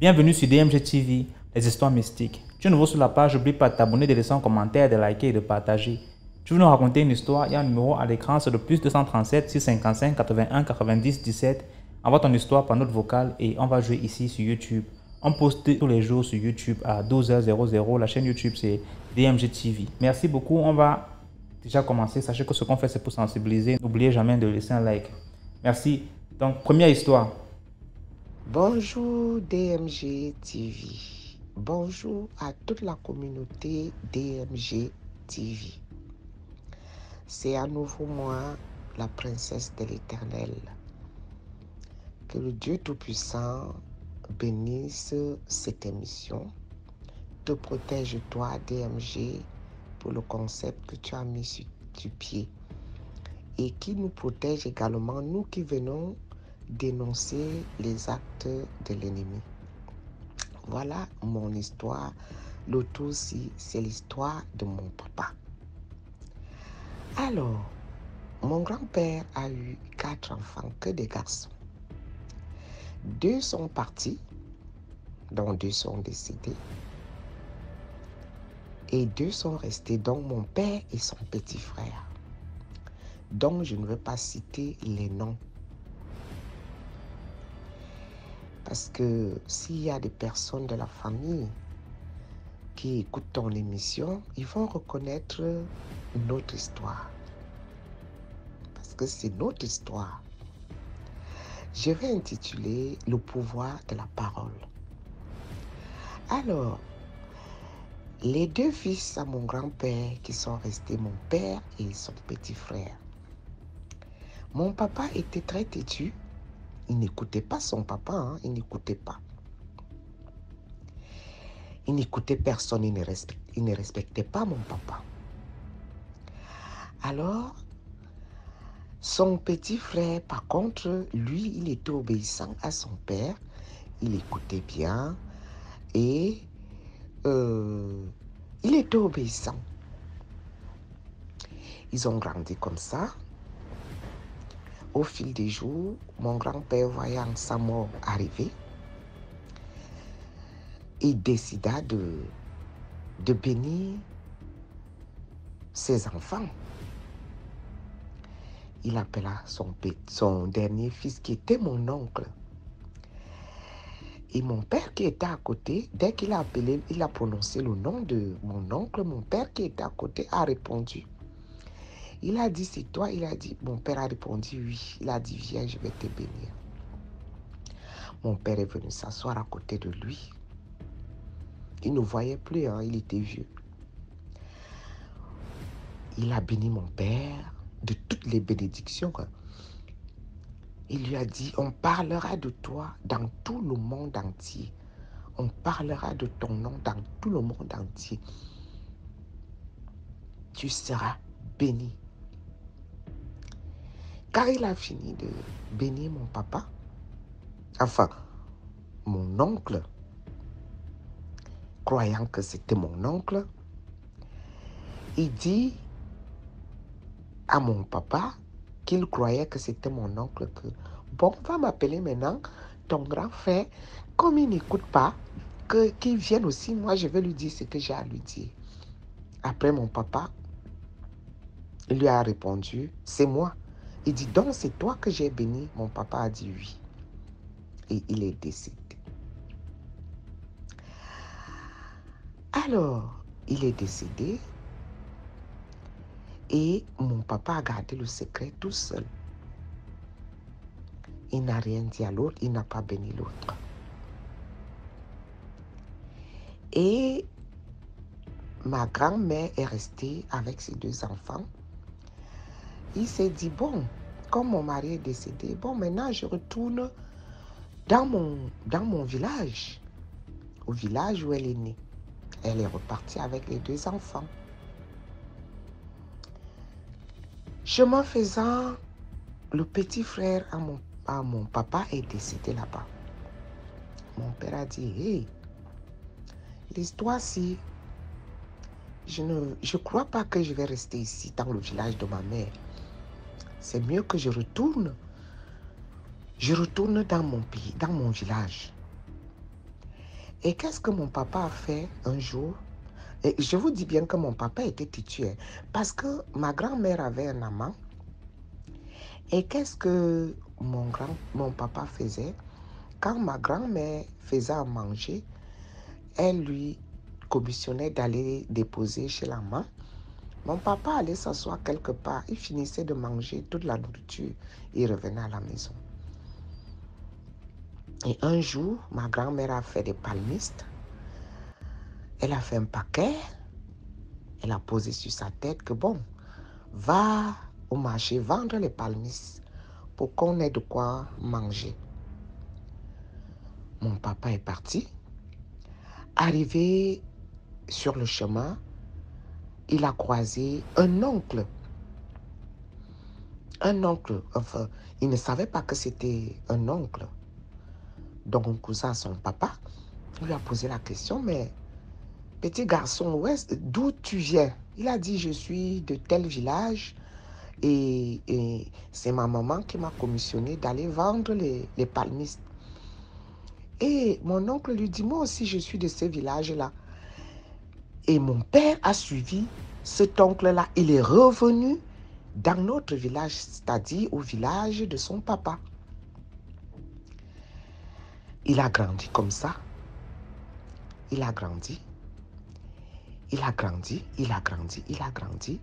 Bienvenue sur DMG TV, les histoires mystiques. Tu es nouveau sur la page, n'oublie pas de t'abonner, de laisser un commentaire, de liker et de partager. Tu veux nous raconter une histoire, il y a un numéro à l'écran, c'est le plus 237 655 81 90 17. Envoie ton histoire par note vocale et on va jouer ici sur YouTube. On poste tous les jours sur YouTube à 12h00. La chaîne YouTube c'est DMG TV. Merci beaucoup, on va déjà commencer. Sachez que ce qu'on fait c'est pour sensibiliser. N'oubliez jamais de laisser un like. Merci. Donc, première histoire. Bonjour DMG TV. Bonjour à toute la communauté DMG TV. C'est à nouveau moi, la princesse de l'Éternel. Que le Dieu Tout-Puissant bénisse cette émission. Te protège toi DMG pour le concept que tu as mis sur pied. Et qui nous protège également, nous qui venons dénoncer les actes de l'ennemi. Voilà mon histoire. Le tout aussi, c'est l'histoire de mon papa. Alors, mon grand-père a eu 4 enfants, que des garçons. 2 sont partis, dont 2 sont décédés. Et 2 sont restés, dont mon père et son petit frère. Donc, je ne veux pas citer les noms. Parce que s'il y a des personnes de la famille qui écoutent ton émission, ils vont reconnaître notre histoire. Parce que c'est notre histoire. Je vais intituler Le pouvoir de la parole. Alors, les 2 fils à mon grand-père qui sont restés, mon père et son petit frère. Mon papa était très têtu. Il n'écoutait pas son papa, il n'écoutait pas. Il n'écoutait personne, il ne respectait pas mon papa. Alors, son petit frère, par contre, lui, il était obéissant à son père. Il écoutait bien et il était obéissant. Ils ont grandi comme ça. Au fil des jours, mon grand-père, voyant sa mort arriver, il décida de bénir ses enfants. Il appela son dernier fils qui était mon oncle. Et mon père qui était à côté, dès qu'il a appelé, il a prononcé le nom de mon oncle, mon père qui était à côté a répondu. Il a dit, c'est toi? Il a dit, mon père a répondu, oui. Il a dit, viens, je vais te bénir. Mon père est venu s'asseoir à côté de lui. Il ne voyait plus, il était vieux. Il a béni mon père de toutes les bénédictions. Il lui a dit, on parlera de toi dans tout le monde entier. On parlera de ton nom dans tout le monde entier. Tu seras béni. Quand il a fini de bénir mon papa, enfin, mon oncle, croyant que c'était mon oncle, il dit à mon papa qu'il croyait que c'était mon oncle, que bon, va m'appeler maintenant ton grand frère, comme il n'écoute pas, qu'il vienne aussi, moi je vais lui dire ce que j'ai à lui dire. Après mon papa, il lui a répondu, c'est moi. Il dit, donc c'est toi que j'ai béni? Mon papa a dit oui. Et il est décédé. Alors, il est décédé et mon papa a gardé le secret tout seul. Il n'a rien dit à l'autre, il n'a pas béni l'autre. Et ma grand-mère est restée avec ses 2 enfants. Il s'est dit, bon, comme mon mari est décédé, bon, maintenant je retourne dans mon village, au village où elle est née. Elle est repartie avec les 2 enfants. Chemin faisant, le petit frère à mon papa est décédé là-bas. Mon père a dit, hey, l'histoire-ci, je ne crois pas que je vais rester ici dans le village de ma mère. C'est mieux que je retourne. Je retourne dans mon pays, dans mon village. Et qu'est-ce que mon papa a fait un jour? Et je vous dis bien que mon papa était têtu, hein, parce que ma grand-mère avait un amant. Et qu'est-ce que mon papa faisait? Quand ma grand-mère faisait à manger, elle lui commissionnait d'aller déposer chez l'amant. Mon papa allait s'asseoir quelque part. Il finissait de manger toute la nourriture. Il revenait à la maison. Et un jour, ma grand-mère a fait des palmistes. Elle a fait un paquet. Elle a posé sur sa tête que bon, va au marché vendre les palmistes pour qu'on ait de quoi manger. Mon papa est parti. Arrivé sur le chemin, il a croisé un oncle. Un oncle, enfin, il ne savait pas que c'était un oncle. Donc, un cousin à son papa, il lui a posé la question, mais petit garçon, d'où tu viens? Il a dit, je suis de tel village et c'est ma maman qui m'a commissionné d'aller vendre les palmistes. Et mon oncle lui dit, moi aussi, je suis de ce village-là. Et mon père a suivi cet oncle-là. Il est revenu dans notre village, c'est-à-dire au village de son papa. Il a grandi comme ça. Il a grandi. Il a grandi, il a grandi, il a grandi.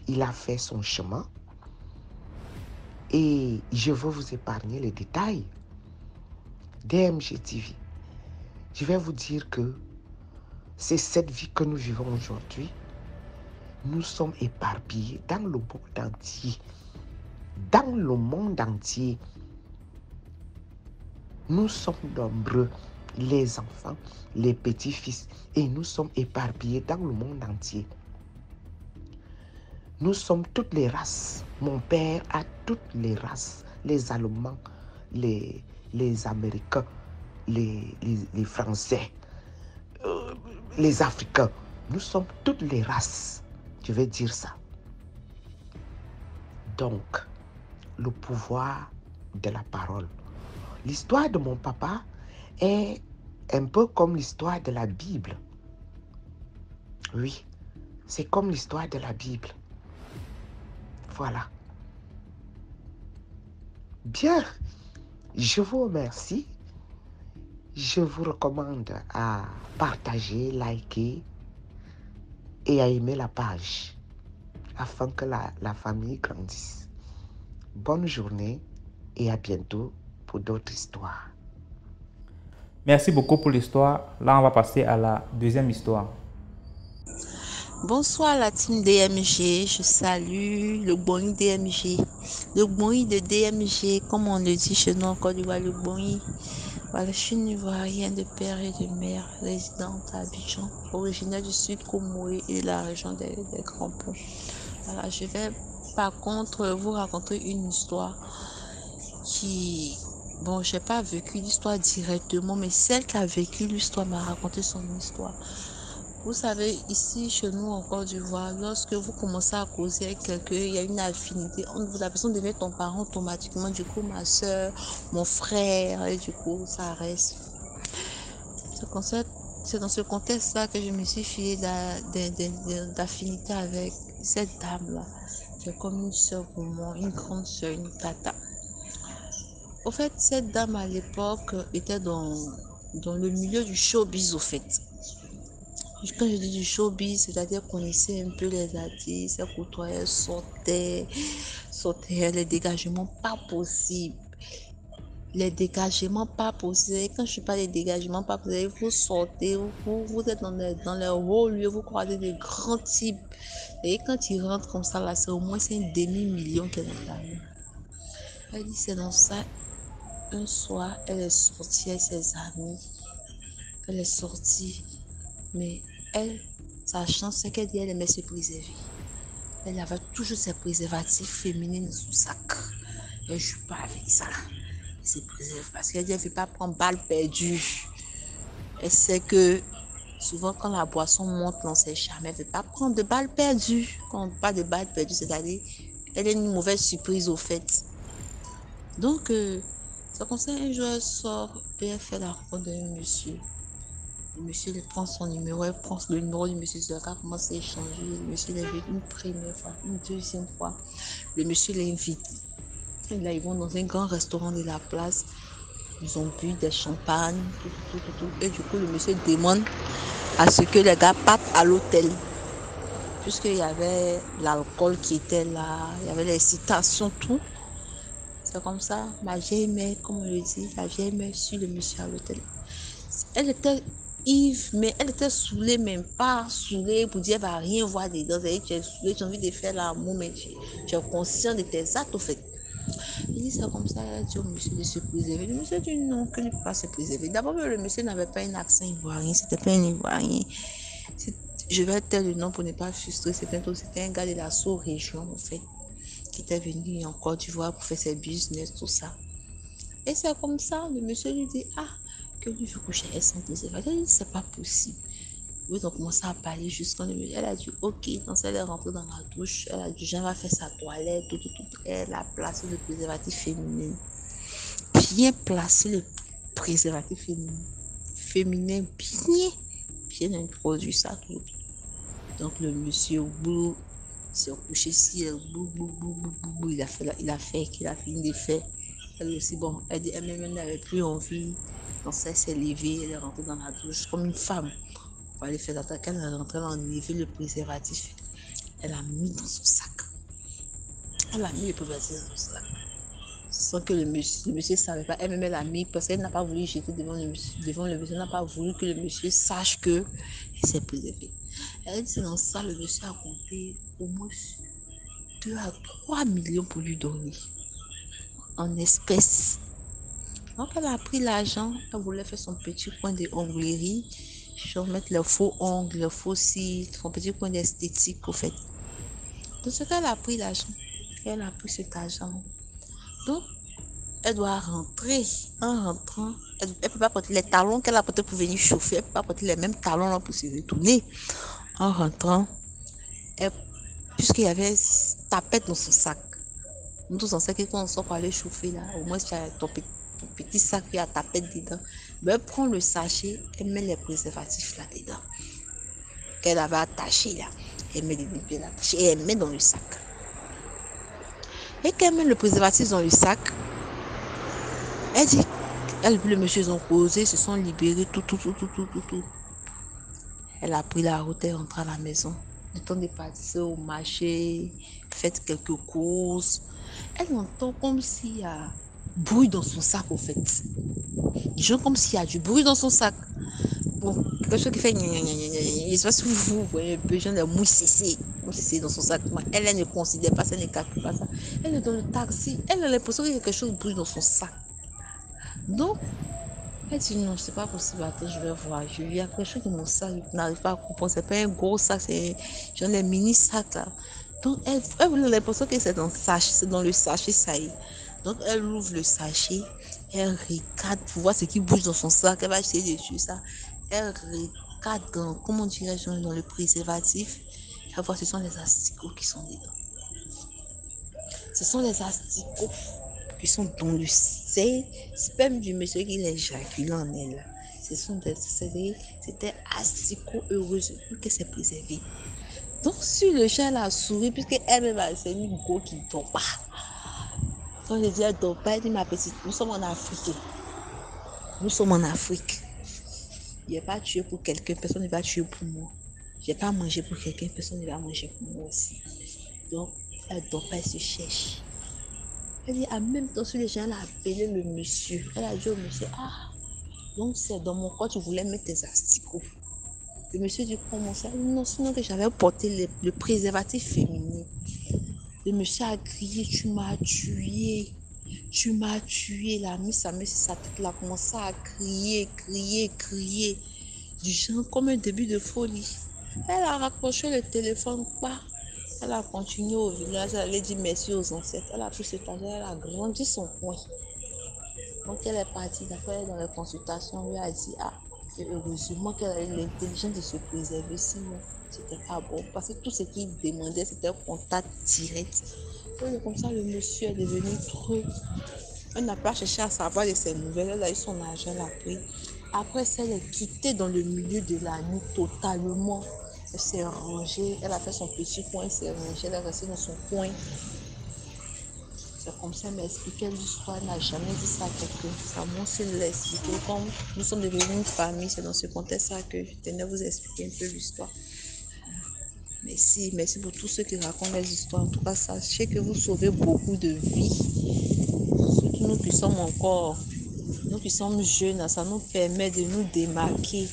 Il a fait son chemin. Et je veux vous épargner les détails. DMG TV. Je vais vous dire que c'est cette vie que nous vivons aujourd'hui. Nous sommes éparpillés dans le monde entier. Dans le monde entier. Nous sommes nombreux, les enfants, les petits-fils, et nous sommes éparpillés dans le monde entier. Nous sommes toutes les races. Mon père a toutes les races. Les Allemands, les Américains, les Français, les Africains. Nous sommes toutes les races. Je vais dire ça. Donc, le pouvoir de la parole. L'histoire de mon papa est un peu comme l'histoire de la Bible. Oui, c'est comme l'histoire de la Bible. Voilà. Bien, je vous remercie. Je vous recommande à partager, liker et à aimer la page afin que la famille grandisse. Bonne journée et à bientôt pour d'autres histoires. Merci beaucoup pour l'histoire. Là, on va passer à la deuxième histoire. Bonsoir la team DMG, je salue le Boing DMG. Le Boing de DMG, comme on le dit chez nous en Côte d'Ivoire, le Boing. Voilà, je suis une Ivoirienne de père et de mère, résidente à Abidjan, originaire du sud Comoé et de la région des Grands Ponts. Voilà, je vais par contre vous raconter une histoire qui... Bon, je n'ai pas vécu l'histoire directement, mais celle qui a vécu l'histoire m'a raconté son histoire. Vous savez, ici, chez nous, en Côte d'Ivoire, lorsque vous commencez à causer avec quelqu'un, il y a une affinité. La personne devient ton parent automatiquement. Du coup, ma soeur, mon frère, et du coup, ça reste. C'est dans ce contexte-là que je me suis fiée d'affinité avec cette dame-là. C'est comme une soeur pour moi, une grande soeur, une tata. Au fait, cette dame, à l'époque, était dans le milieu du showbiz, au fait. Quand je dis du showbiz, c'est-à-dire connaissait un peu les artistes, elle côtoyait, sortait, les dégagements pas possibles. Les dégagements pas possibles. Et quand je parle des dégagements pas possibles, vous sortez, vous êtes dans les hauts lieux, vous croisez des grands types. Et quand ils rentrent comme ça, là, c'est au moins un demi-million qu'elle est là. Elle dit, c'est dans ça. Un soir, elle est sortie avec ses amis. Elle est sortie. Mais elle, sa chance, c'est qu'elle dit qu'elle aimait se préserver. Elle avait toujours ses préservatifs féminines sous sac. Elle ne joue pas avec ça. Elle se préserve parce qu'elle dit qu'elle ne veut pas prendre balle perdue. Elle sait que souvent, quand la boisson monte dans ses charmes, elle ne veut pas prendre de balle perdue. Quand on parle de balle perdue, c'est-à-dire elle est une mauvaise surprise au fait. Donc, ça concerne un jour, elle sort et elle fait la rencontre d'un monsieur. Le monsieur il prend son numéro, il prend le numéro du monsieur sur le cas, commence à échanger. Le monsieur l'invite une première fois, une deuxième fois. Le monsieur l'invite. Et là, ils vont dans un grand restaurant de la place. Ils ont bu des champagnes, tout. Et du coup, le monsieur demande à ce que les gars partent à l'hôtel. Puisqu'il y avait l'alcool qui était là, il y avait l'excitation, tout. C'est comme ça, ma vieille mère, comme on le dit, la vieille mère suit le monsieur à l'hôtel. Elle était ivre, mais elle était saoulée, même pas saoulée pour dire elle va rien voir dedans. Elle dit, tu es saoulée, tu as envie de faire l'amour, mais tu es conscient de tes actes, au fait. Elle dit ça comme ça, elle a dit au monsieur de se préserver. Le monsieur dit non, que ne peut pas se préserver. D'abord, le monsieur n'avait pas un accent ivoirien, c'était pas un ivoirien. Je vais taire le nom pour ne pas frustrer, c'était un gars de la sous-région, en fait, qui était venu en Côte d'Ivoire pour faire ses business, tout ça. Et c'est comme ça, le monsieur lui dit, que lui veut coucher elle sans préservatif. Elle dit, c'est pas possible. Oui, donc commencé à parler jusqu'à elle a dit, ok, donc elle est rentrée dans la douche, elle a dit, Jean va faire sa toilette, tout. Elle a placé le préservatif féminin. Bien placé le préservatif féminin, bien introduit ça, tout. Donc le monsieur, bout, il s'est couché ici, bout, il a fait qu'il a fini de faire. Elle aussi, bon, elle dit, elle-même n'avait plus envie. Donc elle s'est levée, elle est rentrée dans la douche comme une femme. Pour aller faire l'attaque, elle est rentrée dans le préservatif. Elle a mis dans son sac. Elle a mis le préservatif dans son sac. Sans que le monsieur ne savait pas. Elle-même, elle a mis parce qu'elle n'a pas voulu jeter devant le monsieur. Elle n'a pas voulu que le monsieur sache qu'elle s'est préservée. Elle dit, c'est dans ça, le monsieur a compté au moins 2 à 3 millions pour lui donner en espèces. Donc, elle a pris l'argent, elle voulait faire son petit coin de onglerie, mettre les faux ongles, les faux cils, son petit coin d'esthétique, au fait. Donc, ce qu'elle a pris l'argent, elle a pris cet argent. Donc, elle doit rentrer. En rentrant, elle ne peut pas porter les talons qu'elle a portés pour venir chauffer, elle ne peut pas porter les mêmes talons là pour se retourner. En rentrant, puisqu'il y avait tapette dans son sac, nous tous on sait que quand on sort pour aller chauffer là, au moins tu as ton petit sac qui a tapette dedans, mais elle prend le sachet, elle met les préservatifs là dedans qu'elle avait attaché là, elle met les pieds là et elle met dans le sac. Et quand elle met le préservatif dans le sac, elle dit, le monsieur ils ont causé, se sont libérés, tout. Elle a pris la route, elle rentre à la maison. Le temps de partir au marché, faire quelques courses. Elle entend comme s'il y a bruit dans son sac, au fait. Genre comme s'il y a du bruit dans son sac. Bon, quelque chose qui fait je ne sais pas si vous voyez un peu, genre de mousse dans son sac. Elle ne considère pas ça, elle ne calcule pas ça. Elle est dans le taxi, elle a l'impression qu'il y a quelque chose de bruit dans son sac. Donc, elle dit non, c'est pas possible, attends, je vais voir. Il y a quelque chose dans mon sac, je n'arrive pas à comprendre. C'est pas un gros sac, c'est genre les mini sacs là. Donc, elle a l'impression que c'est dans le sachet, ça y est. Donc, elle ouvre le sachet, elle regarde pour voir ce qui bouge dans son sac. Elle va essayer de tuer ça. Elle regarde dans, comment dirais-je, dans le préservatif. Elle voit, ce sont les asticots qui sont dedans. Ce sont les asticots qui sont dans le sperme du monsieur qui l'éjacule en elle. C'était asticots heureusement que c'est préservé. Donc, sur le chat, elle a souri, puisqu'elle-même, c'est une go qui ne dort pas. Quand je dis elle ne dort pas, elle dit ma petite, nous sommes en Afrique. Je n'ai pas tué pour quelqu'un, personne ne va tuer pour moi. Je n'ai pas mangé pour quelqu'un, personne ne va manger pour moi aussi. Donc, elle ne dort pas, elle se cherche. Elle dit, en même temps, sur les gens, elle a appelé le monsieur. Elle a dit au monsieur, donc c'est dans mon corps, tu voulais mettre tes asticots. Le monsieur dit, comment ça? Non, sinon que j'avais porté le préservatif féminin. Le monsieur a crié, tu m'as tué. Il a mis sa main sur sa tête, il a commencé à crier. Du genre comme un début de folie. Elle a raccroché le téléphone, quoi. Elle a continué au village, elle a dit merci aux ancêtres. Elle a pris cet argent, elle a grandi son coin. Donc elle est partie, d'après dans les consultations, on lui a dit, heureusement qu'elle a eu l'intelligence de se préserver, sinon c'était pas bon. Parce que tout ce qu'il demandait, c'était un contact direct. Et comme ça, le monsieur est devenu trop. Elle n'a pas cherché à savoir de ses nouvelles, elle a eu son argent, elle a pris. Après, elle est quittée dans le milieu de la nuit totalement. Elle s'est rangée, elle a fait son petit coin, elle s'est rangée, elle est restée dans son coin. C'est comme ça, elle m'a expliqué l'histoire, elle n'a jamais dit ça à quelqu'un. Ça m'a aussi l'expliqué. Comme nous sommes devenus une famille, c'est dans ce contexte-là que je tenais à vous expliquer un peu l'histoire. Merci pour tous ceux qui racontent les histoires. En tout cas, sachez que vous sauvez beaucoup de vies. Surtout nous qui sommes jeunes, ça nous permet de nous démarquer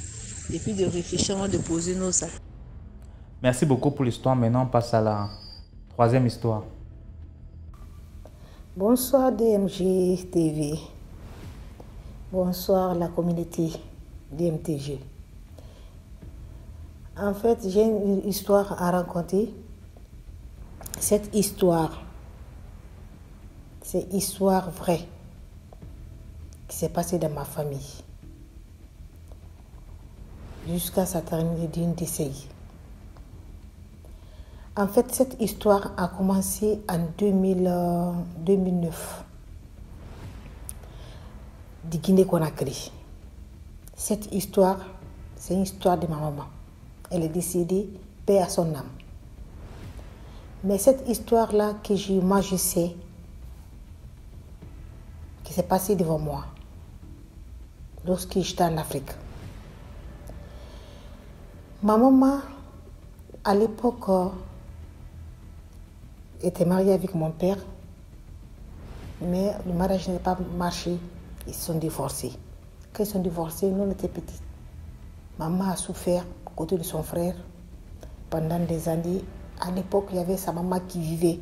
et puis de réfléchir avant de poser nos actes. Merci beaucoup pour l'histoire. Maintenant, on passe à la troisième histoire. Bonsoir DMG TV. Bonsoir la communauté DMTG. En fait, j'ai une histoire à raconter. Cette histoire, c'est histoire vraie qui s'est passée dans ma famille. Jusqu'à sa terminer d'une décennie. En fait, cette histoire a commencé en 2009 de Guinée-Conakry. Cette histoire, c'est une histoire de ma maman. Elle est décédée, paix à son âme. Mais cette histoire-là moi je sais, qui s'est passée devant moi, lorsque j'étais en Afrique. Ma maman, à l'époque, était mariée avec mon père, mais le mariage n'a pas marché. Ils se sont divorcés. Quand ils sont divorcés, nous on était petits. Maman a souffert à côté de son frère pendant des années. À l'époque, il y avait sa maman qui vivait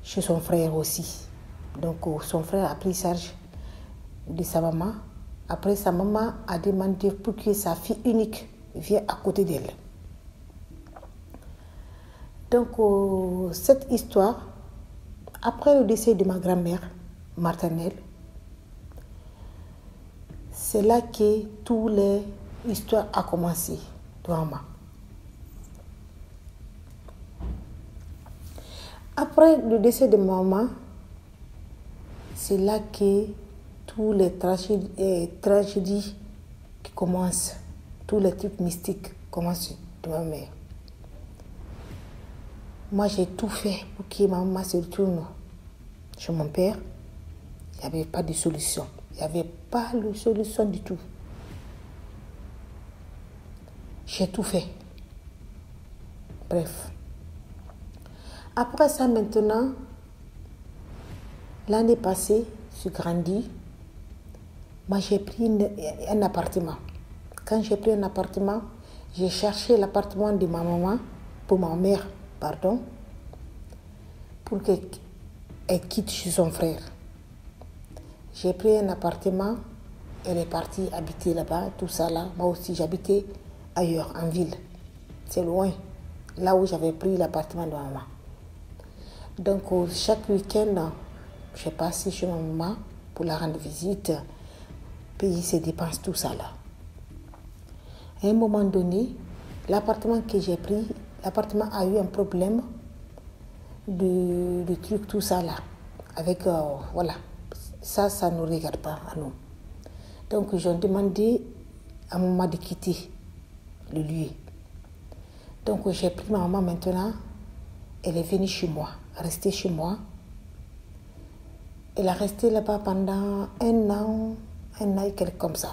chez son frère aussi. Donc son frère a pris charge de sa maman. Après, sa maman a demandé pour que sa fille unique vienne à côté d'elle. Donc, cette histoire, après le décès de ma grand-mère maternelle, c'est là que toute l'histoire a commencé devant moi. Après le décès de ma maman, c'est là que toutes les tragédies qui commencent, tous les trucs mystiques commencent de ma mère. Moi, j'ai tout fait pour que ma maman se retourne chez mon père. Il n'y avait pas de solution. Il n'y avait pas de solution du tout. J'ai tout fait. Bref. Après ça, maintenant, l'année passée, je suis grandi. Moi, j'ai pris un appartement. Quand j'ai pris un appartement, j'ai cherché l'appartement de ma maman, pour ma mère, pardon, pour qu'elle quitte chez son frère. J'ai pris un appartement, elle est partie habiter là-bas, tout ça là. Moi aussi, j'habitais ailleurs, en ville. C'est loin, là où j'avais pris l'appartement de ma maman. Donc, chaque week-end, j'ai passé chez ma maman pour la rendre visite, payer ses dépenses, tout ça là. À un moment donné, l'appartement que j'ai pris, l'appartement a eu un problème de trucs, tout ça là. Avec, voilà, ça ne nous regarde pas à nous. Donc, j'ai demandé à ma maman de quitter le lieu. Donc, j'ai pris ma maman maintenant, elle est venue chez moi, restée chez moi. Elle a resté là-bas pendant un an et quelque comme ça.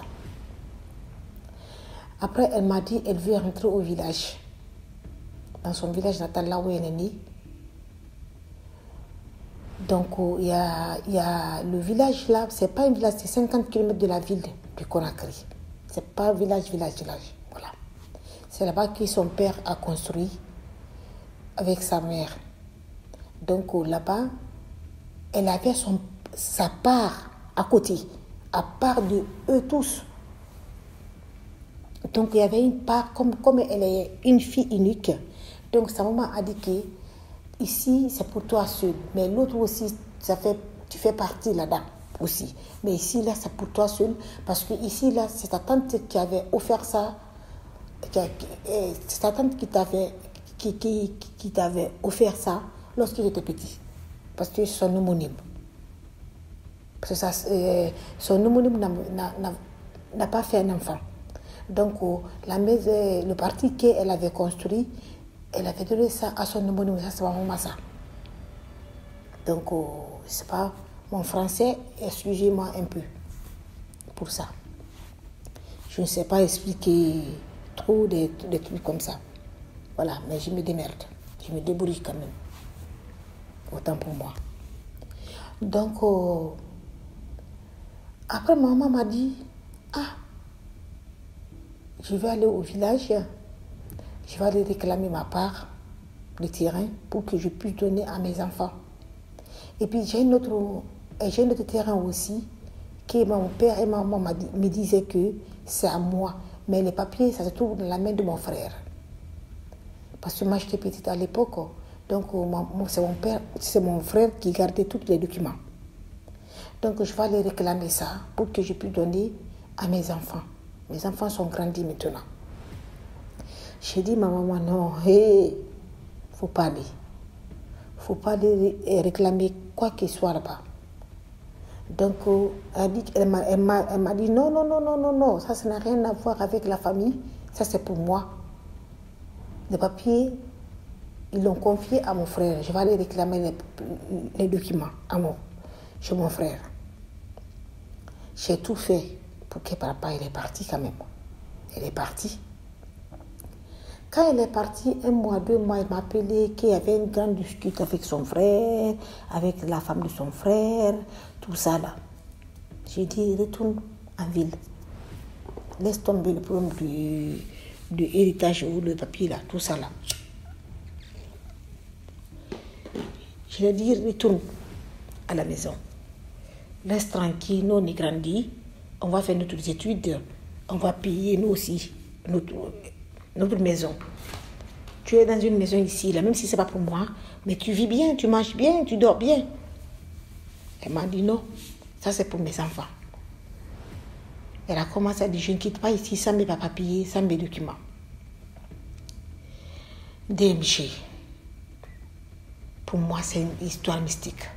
Après, elle m'a dit qu'elle veut rentrer au village. Dans son village natal, là où elle est née. Donc, il y a le village là, c'est pas un village, c'est 50 km de la ville de Conakry. C'est pas un village. Voilà. C'est là-bas que son père a construit avec sa mère. Donc, là-bas, elle avait sa part à côté, à part de eux tous. Donc, il y avait une part, comme elle est une fille unique. Donc, sa maman a dit que ici, c'est pour toi seul. Mais l'autre aussi, tu fais partie là-dedans aussi. Mais ici, là, c'est pour toi seul. Parce que ici, là, c'est ta tante qui avait offert ça. C'est ta tante qui t'avait offert ça lorsqu'il était petit. Parce que c'est son homonyme. Parce que son homonyme n'a pas fait un enfant. Donc, la maison, le parti qu'elle avait construit, elle avait donné ça à son homonyme, ça c'est vraiment ça. Donc, c'est pas mon français, excusez-moi un peu pour ça. Je ne sais pas expliquer trop des trucs comme ça. Voilà, mais je me démerde, je me débrouille quand même. Autant pour moi. Donc, après, maman m'a dit, je vais aller au village, je vais aller réclamer ma part de terrain pour que je puisse donner à mes enfants. Et puis, j'ai un autre terrain aussi, que mon père et ma maman me disaient que c'est à moi. Mais les papiers, ça se trouve dans la main de mon frère. Parce que moi, j'étais petite à l'époque. Donc, c'est mon frère qui gardait tous les documents. Donc, je vais aller réclamer ça pour que je puisse donner à mes enfants. Mes enfants sont grandis maintenant. J'ai dit, ma maman, non, faut pas aller. Faut pas aller réclamer quoi qu'il soit là-bas. Donc, elle m'a dit, non, ça n'a rien à voir avec la famille, ça c'est pour moi. Les papiers, ils l'ont confié à mon frère. Je vais aller réclamer les documents chez mon frère. J'ai tout fait pour que papa il est parti quand même. Elle est partie. Quand elle est partie, 1 mois, 2 mois, elle m'a appelé qu'il y avait une grande discussion avec son frère, avec la femme de son frère, tout ça là. J'ai dit, retourne en ville. Laisse tomber le problème du héritage ou le papier là, tout ça là. Je lui ai dit, retourne à la maison. Laisse tranquille, nous on est grandis, on va faire nos études, on va payer nous aussi notre maison. Tu es dans une maison ici, là, même si ce n'est pas pour moi, mais tu vis bien, tu manges bien, tu dors bien. Elle m'a dit non, ça c'est pour mes enfants. Elle a commencé à dire, je ne quitte pas ici sans mes papiers, sans mes documents. DMG, pour moi c'est une histoire mystique.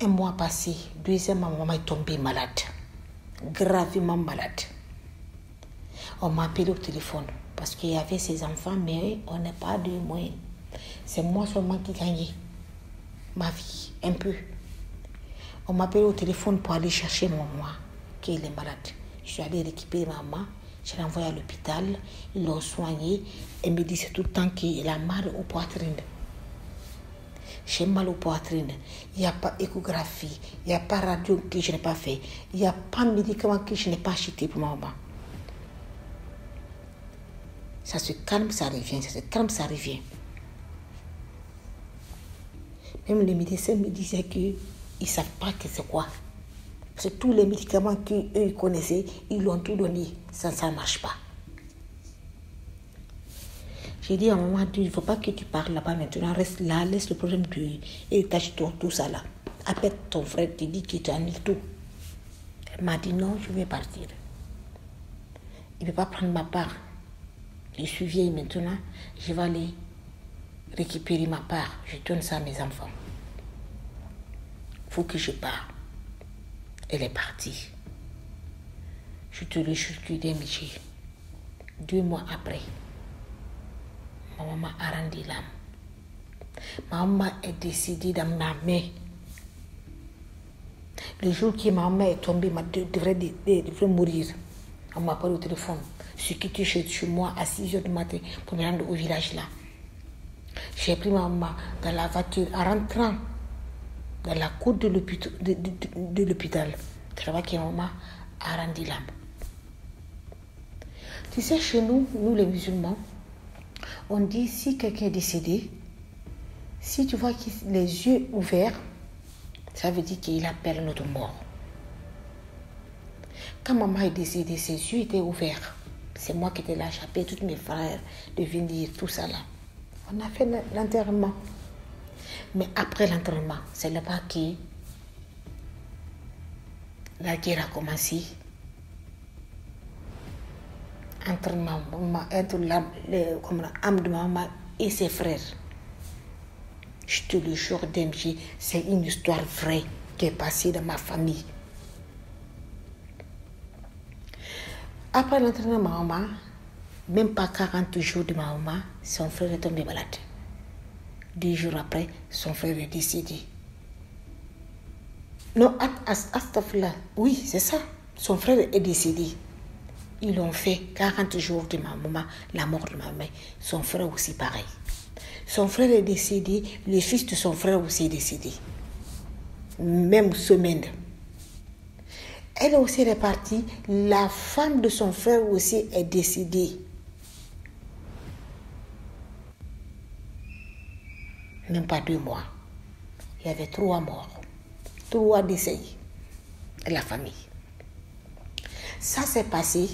1 mois passé, 2e, ma maman est tombée malade, gravement malade. On m'a appelé au téléphone parce qu'il y avait ses enfants, mais on n'a pas de moyens. C'est moi seulement qui gagnais ma vie, un peu. On m'a appelé au téléphone pour aller chercher ma maman, qui est malade. Je suis allée récupérer ma maman, je l'ai envoyée à l'hôpital, ils l'ont soignée. Elle me disait tout le temps qu'elle a mal aux poitrines. J'ai mal aux poitrines. Il n'y a pas échographie, il n'y a pas radio que je n'ai pas fait, il n'y a pas de médicament que je n'ai pas acheté pour ma maman. Ça se calme, ça revient, ça se calme, ça revient. Même les médecins me disaient qu'ils ne savent pas que c'est quoi. Parce que tous les médicaments qu'eux connaissaient, ils l'ont tout donné. Ça ne marche pas. J'ai dit à maman, il ne faut pas que tu parles là-bas maintenant. Reste là, laisse le problème du héritage, tout ça là. Appelle ton frère, tu dis qu'il t'annule tout. Elle m'a dit non, je vais partir. Il ne peut pas prendre ma part. Je suis vieille maintenant, je vais aller récupérer ma part. Je donne ça à mes enfants. Il faut que je parte. Elle est partie. Je te le jure que DMG. 2 mois après, ma maman a rendu l'âme. Ma maman est décédée dans ma main. Le jour que ma maman est tombée, elle devrait mourir. On m'a parlé au téléphone. Je suis quittée chez moi à 6h du matin pour me rendre au village là. J'ai pris ma maman dans la voiture en rentrant dans la cour de l'hôpital. Tu vois que maman a rendu l'âme. Tu sais, chez nous les musulmans, on dit si quelqu'un est décédé, si tu vois les yeux ouverts, ça veut dire qu'il appelle notre mort. Quand maman est décédée, ses yeux étaient ouverts. C'est moi qui étais là, j'appelais tous mes frères de venir, tout ça là. On a fait l'enterrement. Mais après l'enterrement, c'est là-bas que la guerre a commencé. Entre l'âme de maman et ses frères. Je te le jure, DMG, c'est une histoire vraie qui est passée dans ma famille. Après l'entraînement de ma maman, même pas 40 jours de ma maman, son frère est tombé malade. 10 jours après, son frère est décédé. Non, astafurlah. Oui, c'est ça. Son frère est décédé. Ils ont fait 40 jours de ma maman, la mort de ma mère. Son frère aussi pareil. Son frère est décédé, le fils de son frère aussi est décédé. Même semaine. Elle aussi est partie, la femme de son frère aussi est décédée. Même pas 2 mois. Il y avait 3 morts, 3 décès de la famille. Ça s'est passé.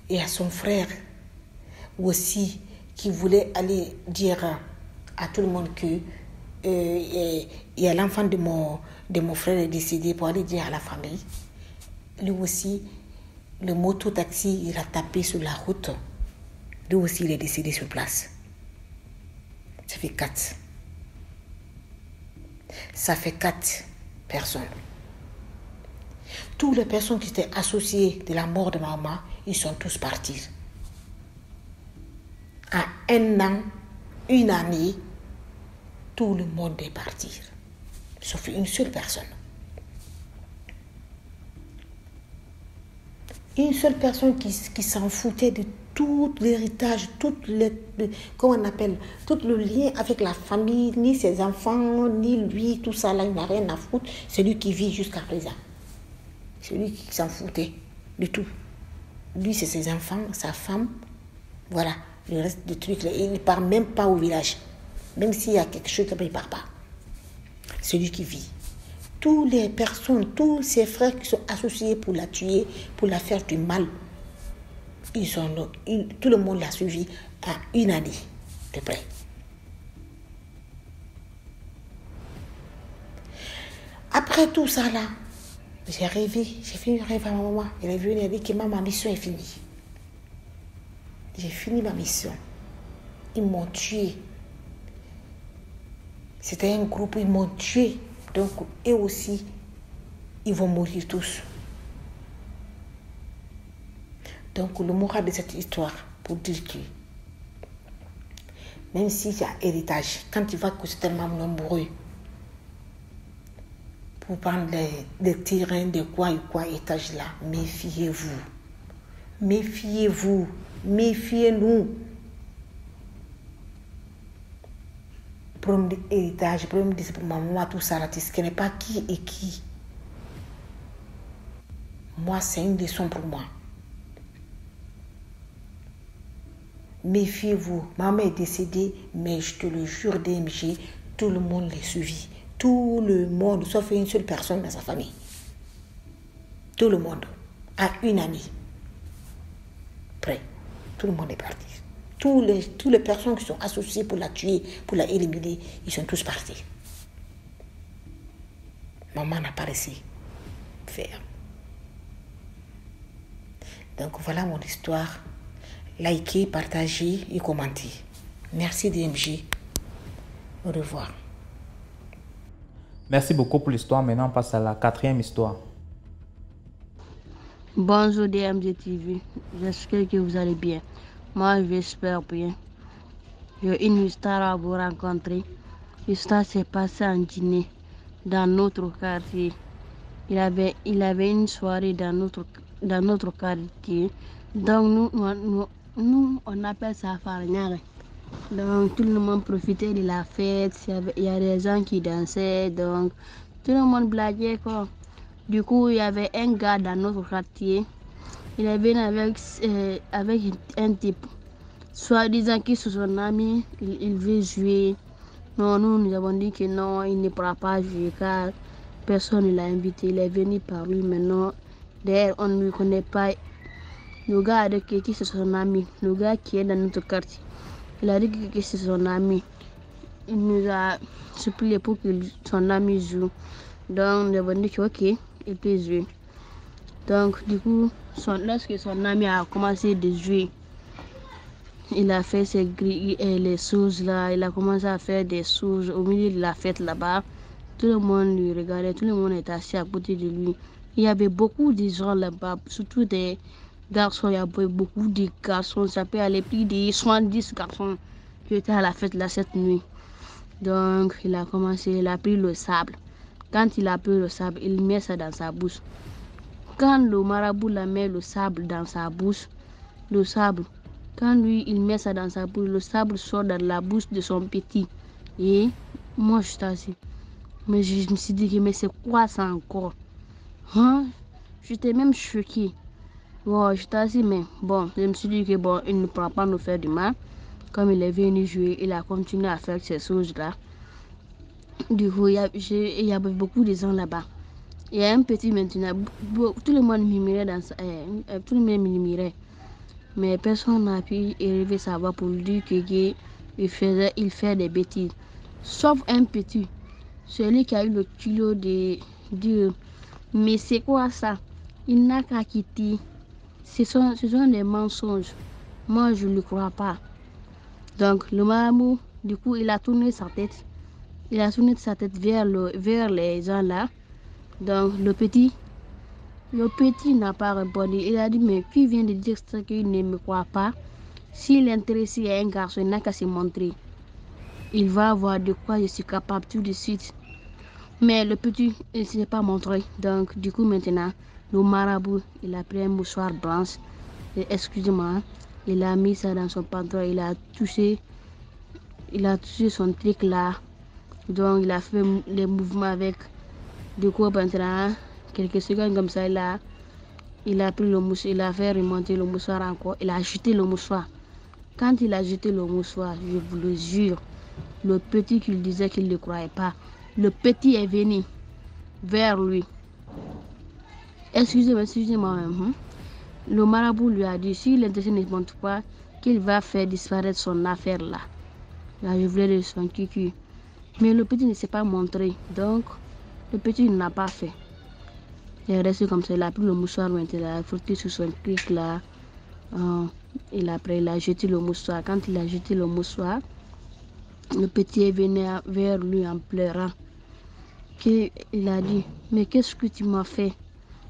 Et à son frère aussi qui voulait aller dire à tout le monde que il y a l'enfant de mon frère est décédé pour aller dire à la famille. Lui aussi, le moto-taxi, il a tapé sur la route. Lui aussi, il est décédé sur place. Ça fait 4. Ça fait 4 personnes. Toutes les personnes qui étaient associées de la mort de ma maman, ils sont tous partis. À 1 an, 1 année, tout le monde est parti. Sauf une seule personne. Une seule personne qui s'en foutait de tout l'héritage, tout le lien avec la famille, ni ses enfants, ni lui, tout ça là, il n'a rien à foutre. C'est lui qui vit jusqu'à présent. C'est lui qui s'en foutait de tout. Lui, c'est ses enfants, sa femme. Voilà, le reste des trucs, il ne part même pas au village. Même s'il y a quelque chose, il ne part pas. C'est lui qui vit. Toutes les personnes, tous ses frères qui sont associés pour la tuer, pour la faire du mal, tout le monde l'a suivi à 1 année de près. Après tout ça là, j'ai fini de rêver à ma maman. Elle est venue, elle a dit que ma mission est finie. J'ai fini ma mission. Ils m'ont tué. C'était un groupe, ils m'ont tué. Donc, eux aussi, ils vont mourir tous. Donc, le moral de cette histoire, pour dire que, même si tu as héritage, quand tu vas que c'est tellement nombreux, pour prendre des terrains, de quoi et quoi, étage là, méfiez-vous. Méfiez-vous. Méfiez-nous. Problème d'héritage, problème de pour ma maman, tout ça, là, tu ne connais pas qui est qui. Moi, c'est une leçon pour moi. Méfiez-vous. Maman est décédée, mais je te le jure, DMG, tout le monde l'a suivi. Tout le monde, sauf une seule personne dans sa famille. Tout le monde, à 1 année. Prêt. Tout le monde est parti. Toutes les personnes qui sont associées pour la tuer, pour la éliminer, ils sont tous partis. Maman n'a pas réussi à faire. Donc voilà mon histoire. Likez, partagez et commentez. Merci DMG. Au revoir. Merci beaucoup pour l'histoire. Maintenant, on passe à la 4e histoire. Bonjour DMG TV. J'espère que vous allez bien. Moi, j'espère bien. J'ai une histoire à vous rencontrer. L'histoire s'est passée en Guinée, dans notre quartier. Il avait une soirée dans notre quartier. Donc, nous on appelle ça Farniare. Donc, tout le monde profitait de la fête. Il y a des gens qui dansaient. Donc, tout le monde blaguait, quoi. Du coup, il y avait un gars dans notre quartier. Il est venu avec un type, soi-disant que c'est son ami, il veut jouer. Non, nous avons dit que non, il ne pourra pas jouer car personne ne l'a invité. Il est venu par lui maintenant. D'ailleurs, on ne le connaît pas. Le gars a dit que c'est son ami, le gars qui est dans notre quartier. Il a dit que c'est son ami. Il nous a supplié pour que son ami joue. Donc, nous avons dit que ok, il peut jouer. Donc, du coup, lorsque son ami a commencé de jouer, il a fait ses grilles et les choses là. Il a commencé à faire des choses au milieu de la fête là-bas. Tout le monde lui regardait, tout le monde était assis à côté de lui. Il y avait beaucoup de gens là-bas, surtout des garçons. Il y avait beaucoup de garçons. Ça peut aller plus de 70 garçons qui étaient à la fête là cette nuit. Donc, il a pris le sable. Quand il a pris le sable, il met ça dans sa bouche. Quand le marabout la met le sable dans sa bouche, le sable, quand lui, il met ça dans sa bouche, le sable sort dans la bouche de son petit. Et moi, je suis assis. Mais je me suis dit, mais c'est quoi ça encore? Hein? J'étais même choquée. Bon, j'étais assis, mais bon, je me suis dit que bon, il ne pourra pas nous faire du mal. Comme il est venu jouer, il a continué à faire ces choses-là. Du coup, il y avait beaucoup de gens là-bas. Il y a un petit maintenant, tout le monde murmurait tout le monde murmurait. Mais personne n'a pu élever sa voix pour lui dire qu'il fait des bêtises. Sauf un petit, celui qui a eu le culot de dire, mais c'est quoi ça? Il n'a qu'à quitter. Ce sont des mensonges. Moi, je ne le crois pas. Donc, le marabout, du coup, il a tourné sa tête. Il a tourné sa tête vers les gens là. Donc, le petit n'a pas répondu. Il a dit, mais qui vient de dire ça qu'il ne me croit pas? S'il est intéressé à un garçon, il n'a qu'à se montrer. Il va voir de quoi je suis capable tout de suite. Mais le petit, il ne s'est pas montré. Donc, du coup, maintenant, le marabout, il a pris un mouchoir blanc. Excusez-moi, il a mis ça dans son pantalon. Il a touché son truc là. Donc, il a fait les mouvements avec. Du coup, maintenant, quelques secondes comme ça, il a pris le mouchoir, il a fait remonter le mouchoir encore. Il a jeté le mouchoir. Quand il a jeté le mouchoir, je vous le jure, le petit qu'il disait qu'il ne croyait pas, le petit est venu vers lui. Excusez-moi. Le marabout lui a dit, si l'intention ne montre pas, qu'il va faire disparaître son affaire là. Là, je voulais de son cucu. Mais le petit ne s'est pas montré. Donc, le petit ne l'a pas fait. Il est resté comme ça. Il a pris le mouchoir, il a frotté sur son truc là. Il a jeté le mouchoir. Quand il a jeté le mouchoir, le petit est venu vers lui en pleurant. Il a dit, mais qu'est-ce que tu m'as fait?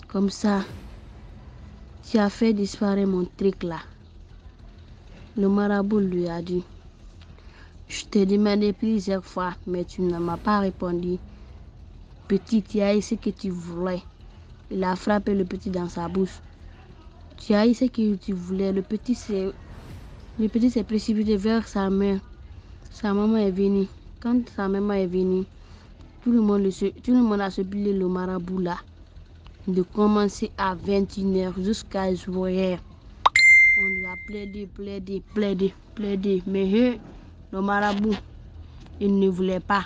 Comme ça, tu as fait disparaître mon truc là. Le marabout lui a dit, je t'ai demandé plusieurs fois, mais tu ne m'as pas répondu. Petit, tu as eu ce que tu voulais. Il a frappé le petit dans sa bouche. Tu as eu ce que tu voulais. Le petit s'est précipité vers sa mère. Sa maman est venue. Quand sa maman est venue, tout le monde a supplié le marabout là de commencer à 21h jusqu'à juillet. On lui a plaidé. Mais le marabout, il ne voulait pas.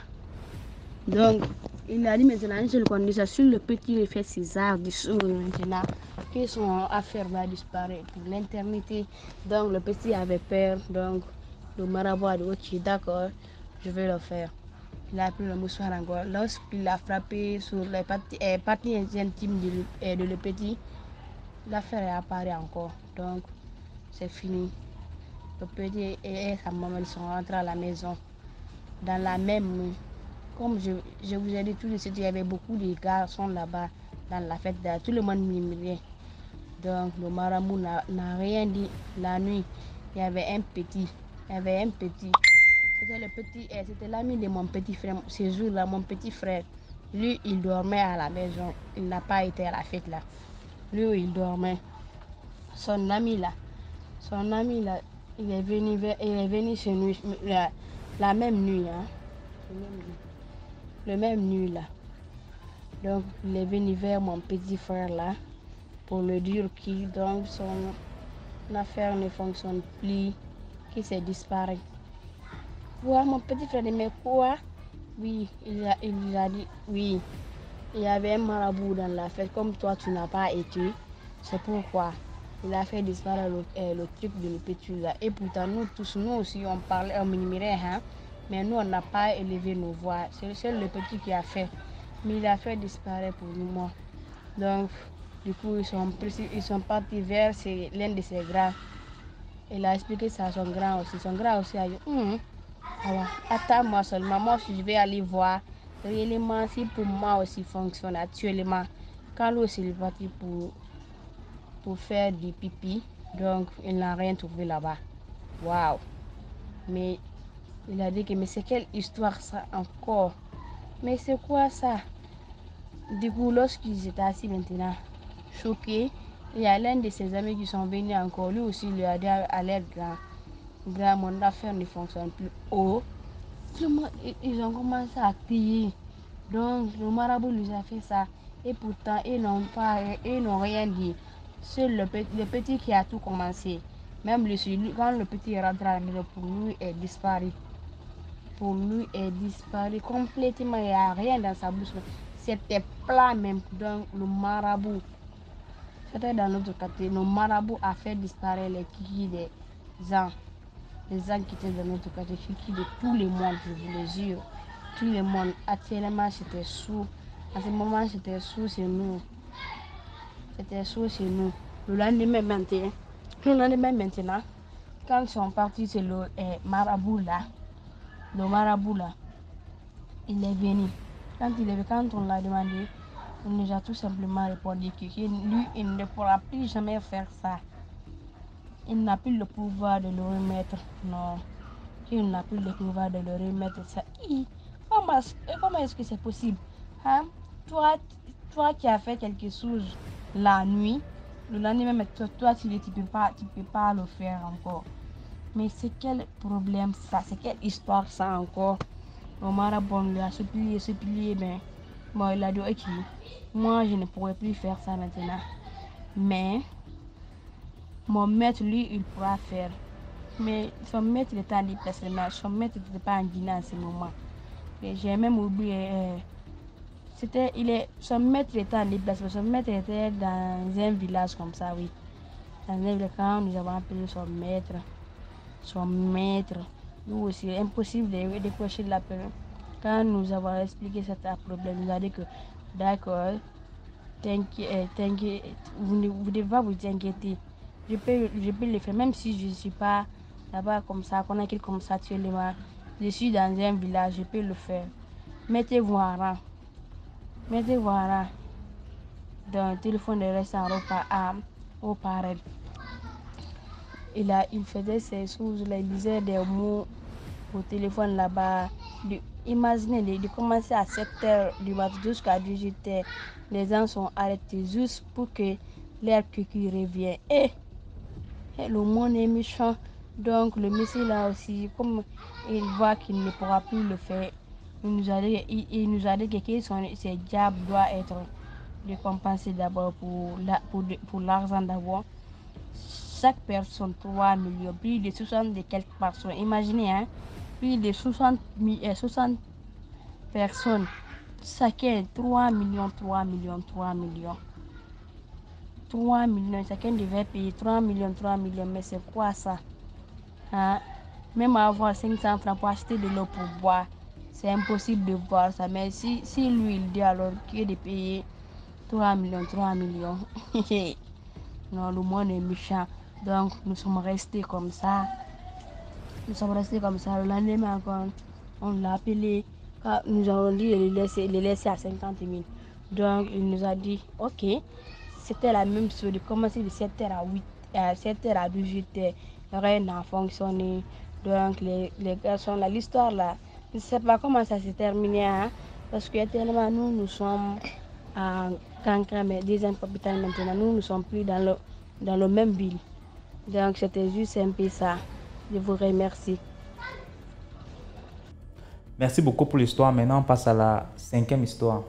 Donc, il a dit maintenant une seule condition, si le petit fait ses arts du sourd maintenant, que son affaire va disparaître pour l'éternité. Donc, le petit avait peur. Donc, le marabout a dit, ok, d'accord, je vais le faire. Il a pris le mouchoir encore. Lorsqu'il a frappé sur les parties intimes de le petit, l'affaire est apparue encore. Donc, c'est fini. Le petit et sa maman sont rentrés à la maison dans la même nuit. Comme je vous ai dit tout de suite, il y avait beaucoup de garçons là-bas dans la fête. Tout le monde murmurait. Donc, le marabout n'a rien dit. La nuit, il y avait un petit. C'était l'ami de mon petit frère. Ce jour-là, mon petit frère, lui, il dormait à la maison. Il n'a pas été à la fête là. Lui, il dormait. Son ami là, il est venu chez nous la même nuit. Hein. Le même nuit là. Donc, il est venu vers mon petit frère là pour le dire que donc son affaire ne fonctionne plus, qu'il s'est disparu. Ouais, mon petit frère dit, mais quoi? Oui, il a dit, oui, il y avait un marabout dans la fête, comme toi tu n'as pas été, c'est pourquoi il a fait disparaître le truc de le petit là. Et pourtant, nous aussi, on parlait, on murmurait, hein, mais nous, on n'a pas élevé nos voix. C'est le petit qui a fait, mais il a fait disparaître pour nous, moi. Donc, du coup, ils sont partis vers l'un de ses grands. Il a expliqué ça à son grand aussi. Son grand aussi a dit, alors, attends-moi seulement, moi aussi je vais aller voir réellement si pour moi aussi fonctionne actuellement. Quand l'autre il est parti pour faire du pipi, donc il n'a rien trouvé là-bas. Waouh! Mais il a dit que mais c'est quelle histoire ça encore? Mais c'est quoi ça? Du coup, lorsqu'ils étaient assis maintenant, choqués, il y a l'un de ses amis qui sont venus encore. Lui aussi, il lui a dit à l'air grand, mon affaire ne fonctionne plus. Oh, ils ont commencé à crier. Donc, le marabout lui a fait ça. Et pourtant, ils n'ont rien dit. Seul le petit qui a tout commencé. Même quand le petit est rentré à la maison, pour lui, est disparu. Pour lui, est disparu complètement. Il n'y a rien dans sa bouche. C'était plat même. Donc, le marabout, c'était dans notre quartier. Le marabout a fait disparaître les kikis des gens. Les gens qui étaient dans notre quartier, kikis de tous les mondes, je vous le jure. Tout le monde, actuellement, c'était sous. À ce moment, c'était sous chez nous. C'était sous chez nous. Le lendemain maintenant, quand ils sont partis, c'est le marabout là. Le marabout là, il est venu. Quand on l'a demandé, il nous a tout simplement répondu que lui, il ne pourra plus jamais faire ça. Il n'a plus le pouvoir de le remettre. Non, il n'a plus le pouvoir de le remettre. Ça. Comment est-ce que c'est possible? Hein? Toi qui as fait quelque chose la nuit, le lendemain, toi tu ne peux pas le faire encore. Mais c'est quel problème ça? C'est quelle histoire ça encore? Le marabout lui a supplié, mais bon, il a dit ok, moi je ne pourrais plus faire ça maintenant. Mais mon maître, lui, il pourra faire. Mais son maître était en déplacement, son maître n'était pas en Guinée en ce moment. J'ai même oublié. Son maître était en déplacement, son maître était dans un village comme ça, oui. Dans un village, quand nous avons appelé son maître, nous aussi, impossible de décrocher l'appel. Quand nous avons expliqué cet problème, il nous a dit que d'accord, vous ne devez pas vous inquiéter. Je peux le faire, même si je ne suis pas là-bas comme ça, qu'on a comme ça actuellement. Je suis dans un village, je peux le faire. Mettez-vous en rang. Mettez-vous en rang. Dans le téléphone de restaurant au pareil. Il faisait ses choses, il disait des mots au téléphone là-bas. Imaginez de commencer à 7h du matin jusqu'à 18h. Les gens sont arrêtés juste pour que l'air qui revient. Et le monde est méchant. Donc le monsieur là aussi, comme il voit qu'il ne pourra plus le faire, il nous a dit que ces diables doivent être récompensés d'abord pour l'argent d'abord. Chaque personne, 3 millions, plus de 60 de quelques personnes. Imaginez, hein, plus de 60 personnes. Chacun 3 millions, 3 millions, 3 millions. 3 millions, chacun devait payer 3 millions, 3 millions. Mais c'est quoi ça? Hein? Même avoir 500 francs pour acheter de l'eau pour boire, c'est impossible de boire ça. Mais si lui, il dit alors qu'il est de payer 3 millions, 3 millions. Non, le monde est méchant. Donc, nous sommes restés comme ça. Le lendemain encore, on l'a appelé. Nous avons dit de les laisser à 50 000. Donc, il nous a dit, ok, c'était la même chose. De commencer de 7h à 7h à 18h. Rien n'a fonctionné. Donc, les garçons, l'histoire là, je ne sais pas comment ça s'est terminé. Hein, parce que tellement nous sommes à Cancun, mais deuxième capitale maintenant. Nous ne sommes plus dans le même ville. Donc, c'était juste un peu ça. Je vous remercie. Merci beaucoup pour l'histoire. Maintenant, on passe à la 5e histoire.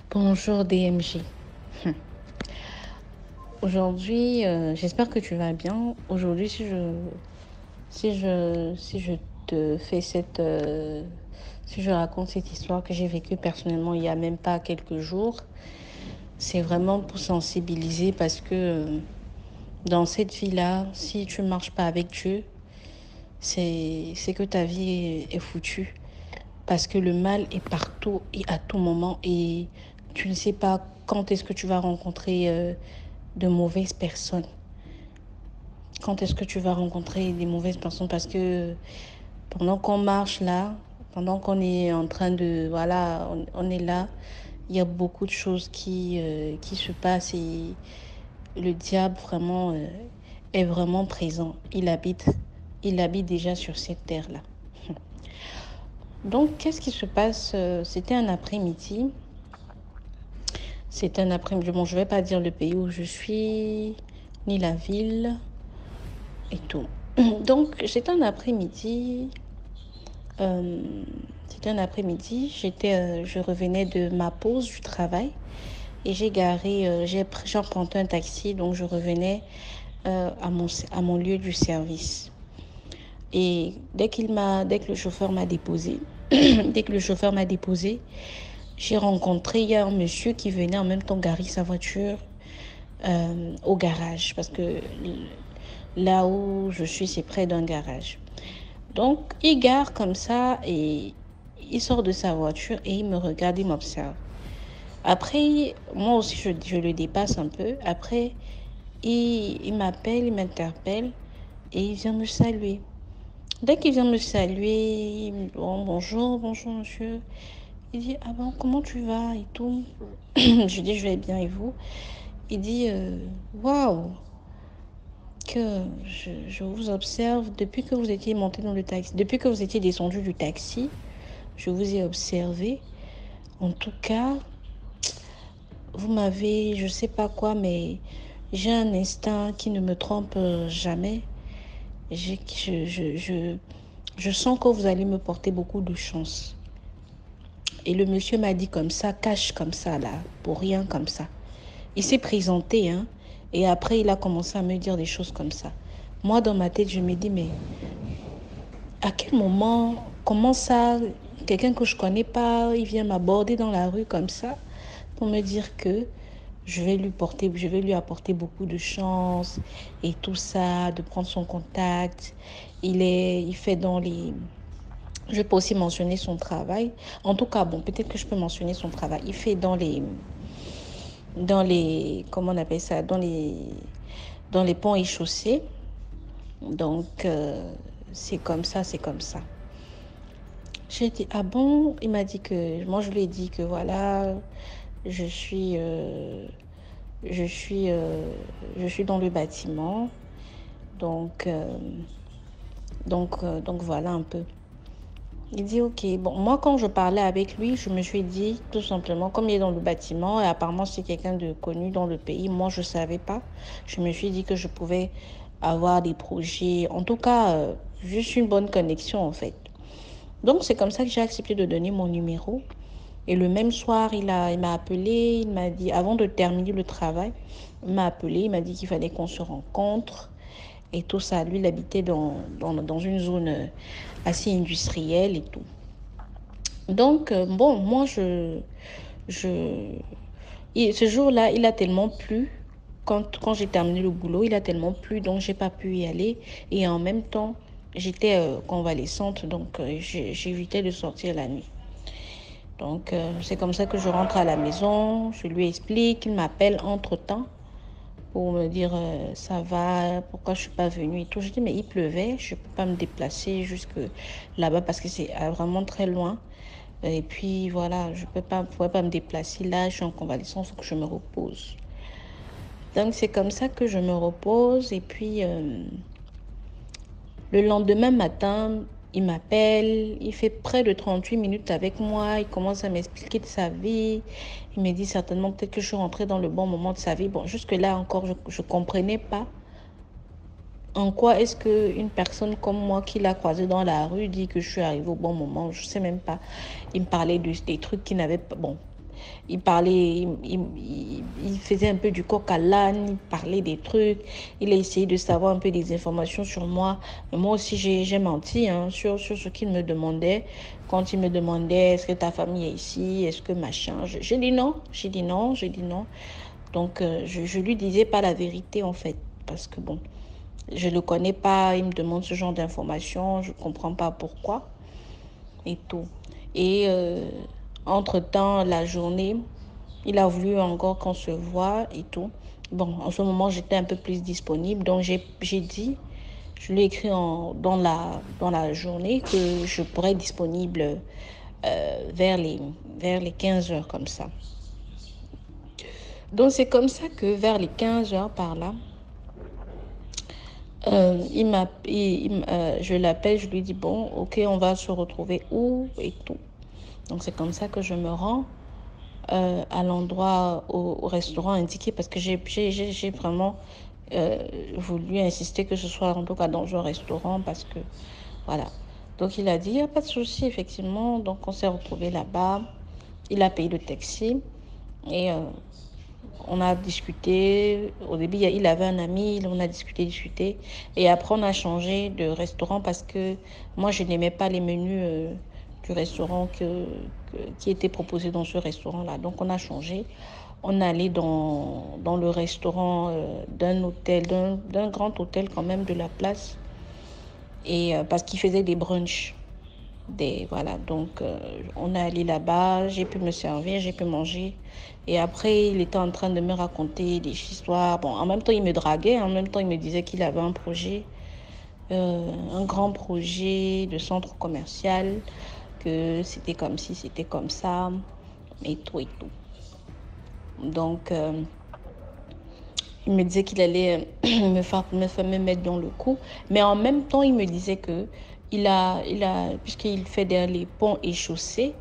Bonjour DMJ. Aujourd'hui, j'espère que tu vas bien. Aujourd'hui, si je te fais si je raconte cette histoire que j'ai vécue personnellement il y a même pas quelques jours, c'est vraiment pour sensibiliser parce que dans cette vie-là, si tu marches pas avec Dieu, c'est que ta vie est foutue. Parce que le mal est partout et à tout moment. Et tu ne sais pas quand est-ce que tu vas rencontrer de mauvaises personnes. Quand est-ce que tu vas rencontrer des mauvaises personnes. Parce que pendant qu'on marche là, pendant qu'on est en train de... Voilà, on est là. il y a beaucoup de choses qui se passent et le diable vraiment est vraiment présent. Il habite déjà sur cette terre-là. Donc, qu'est-ce qui se passe? C'était un après-midi. C'était un après-midi. Bon, je ne vais pas dire le pays où je suis, ni la ville et tout. Donc, c'était un après-midi. Je revenais de ma pause du travail et j'ai emprunté un taxi. Donc, je revenais à mon lieu du service. Et dès que le chauffeur m'a déposé, j'ai rencontré, il y a un monsieur qui venait en même temps garer sa voiture au garage. Parce que là où je suis, c'est près d'un garage. Donc, il gare comme ça et il sort de sa voiture et il me regarde, il m'observe. Après, moi aussi, je le dépasse un peu. Après, il m'appelle, il m'interpelle et il vient me saluer. Dès qu'il vient me saluer, il me dit bonjour monsieur. Il dit ah bon, comment tu vas et tout. Je dis je vais bien et vous. Il dit waouh, que je vous observe depuis que vous étiez monté dans le taxi, depuis que vous étiez descendu du taxi, je vous ai observé. En tout cas, vous m'avez, je sais pas quoi, mais j'ai un instinct qui ne me trompe jamais. Je sens que vous allez me porter beaucoup de chance. Et le monsieur m'a dit comme ça, cache comme ça, là, pour rien comme ça. Il s'est présenté, hein. Et après, il a commencé à me dire des choses comme ça. Moi, dans ma tête, je me dis, mais à quel moment, comment ça, quelqu'un que je connais pas, il vient m'aborder dans la rue comme ça pour me dire que je vais lui apporter beaucoup de chance et tout ça, de prendre son contact. Il fait dans les... Je peux aussi mentionner son travail. En tout cas, bon, peut-être que je peux mentionner son travail. Il fait dans les, comment on appelle ça, dans les ponts et chaussées. Donc, c'est comme ça. J'ai dit, ah bon? Il m'a dit que, moi je lui ai dit que voilà, je suis dans le bâtiment. Donc voilà un peu. Il dit ok. Bon, moi quand je parlais avec lui, je me suis dit tout simplement, comme il est dans le bâtiment et apparemment c'est quelqu'un de connu dans le pays, moi je ne savais pas. Je me suis dit que je pouvais avoir des projets, en tout cas juste une bonne connexion en fait. Donc c'est comme ça que j'ai accepté de donner mon numéro. Et le même soir, il m'a appelé, il m'a dit, avant de terminer le travail, il m'a appelé, il m'a dit qu'il fallait qu'on se rencontre et tout ça. Lui, il habitait dans une zone assez industrielle et tout. Donc, bon, moi, ce jour-là, il a tellement plu. Quand j'ai terminé le boulot, il a tellement plu, donc j'ai pas pu y aller. Et en même temps, j'étais convalescente, donc j'évitais de sortir la nuit. Donc, c'est comme ça que je rentre à la maison, je lui explique, il m'appelle entre-temps pour me dire ça va, pourquoi je ne suis pas venue et tout. Je dis, mais il pleuvait, je ne peux pas me déplacer jusque là-bas parce que c'est vraiment très loin. Et puis, voilà, je ne pourrais pas me déplacer là, je suis en convalescence, il faut que je me repose. Donc, c'est comme ça que je me repose et puis le lendemain matin, il m'appelle, il fait près de 38 minutes avec moi, il commence à m'expliquer de sa vie. Il me dit certainement peut-être que je suis rentrée dans le bon moment de sa vie. Bon, jusque-là encore, je ne comprenais pas en quoi est-ce qu'une personne comme moi qui l'a croisé dans la rue dit que je suis arrivée au bon moment. Je ne sais même pas. Il me parlait des trucs qui n'avaient pas... Bon, il parlait, il faisait un peu du coq à l'âne, il parlait des trucs, il a essayé de savoir un peu des informations sur moi. Mais moi aussi, j'ai menti sur ce qu'il me demandait. Quand il me demandait, est-ce que ta famille est ici, est-ce que machin, j'ai dit non. Donc, je lui disais pas la vérité en fait, parce que bon, je le connais pas, il me demande ce genre d'informations, je comprends pas pourquoi et tout. Et entre-temps, la journée, il a voulu encore qu'on se voit et tout. Bon, en ce moment, j'étais un peu plus disponible. Donc, je lui ai écrit dans la journée que je pourrais être disponible vers les 15 heures comme ça. Donc, c'est comme ça que vers les 15 heures par là, je l'appelle, je lui dis, bon, ok, on va se retrouver où et tout. Donc, c'est comme ça que je me rends à l'endroit, au restaurant indiqué, parce que j'ai vraiment voulu insister que ce soit en tout cas dans un restaurant, parce que, voilà. Donc, il a dit, il n'y a pas de souci, effectivement. Donc, on s'est retrouvés là-bas. Il a payé le taxi et on a discuté. Au début, il avait un ami, on a discuté. Et après, on a changé de restaurant parce que moi, je n'aimais pas les menus du restaurant qui était proposé dans ce restaurant-là. Donc, on a changé. On est allé dans le restaurant d'un hôtel, d'un grand hôtel quand même de la place. Et parce qu'il faisait des brunchs. Voilà, donc on est allé là-bas, j'ai pu me servir, j'ai pu manger. Et après, il était en train de me raconter des histoires. Bon, en même temps, il me draguait, en même temps, il me disait qu'il avait un projet, un grand projet de centre commercial, que c'était comme ci, c'était comme ça, et tout et tout. Donc, il me disait qu'il allait me mettre dans le coup. Mais en même temps, il me disait que puisqu'il fait les ponts et chaussées,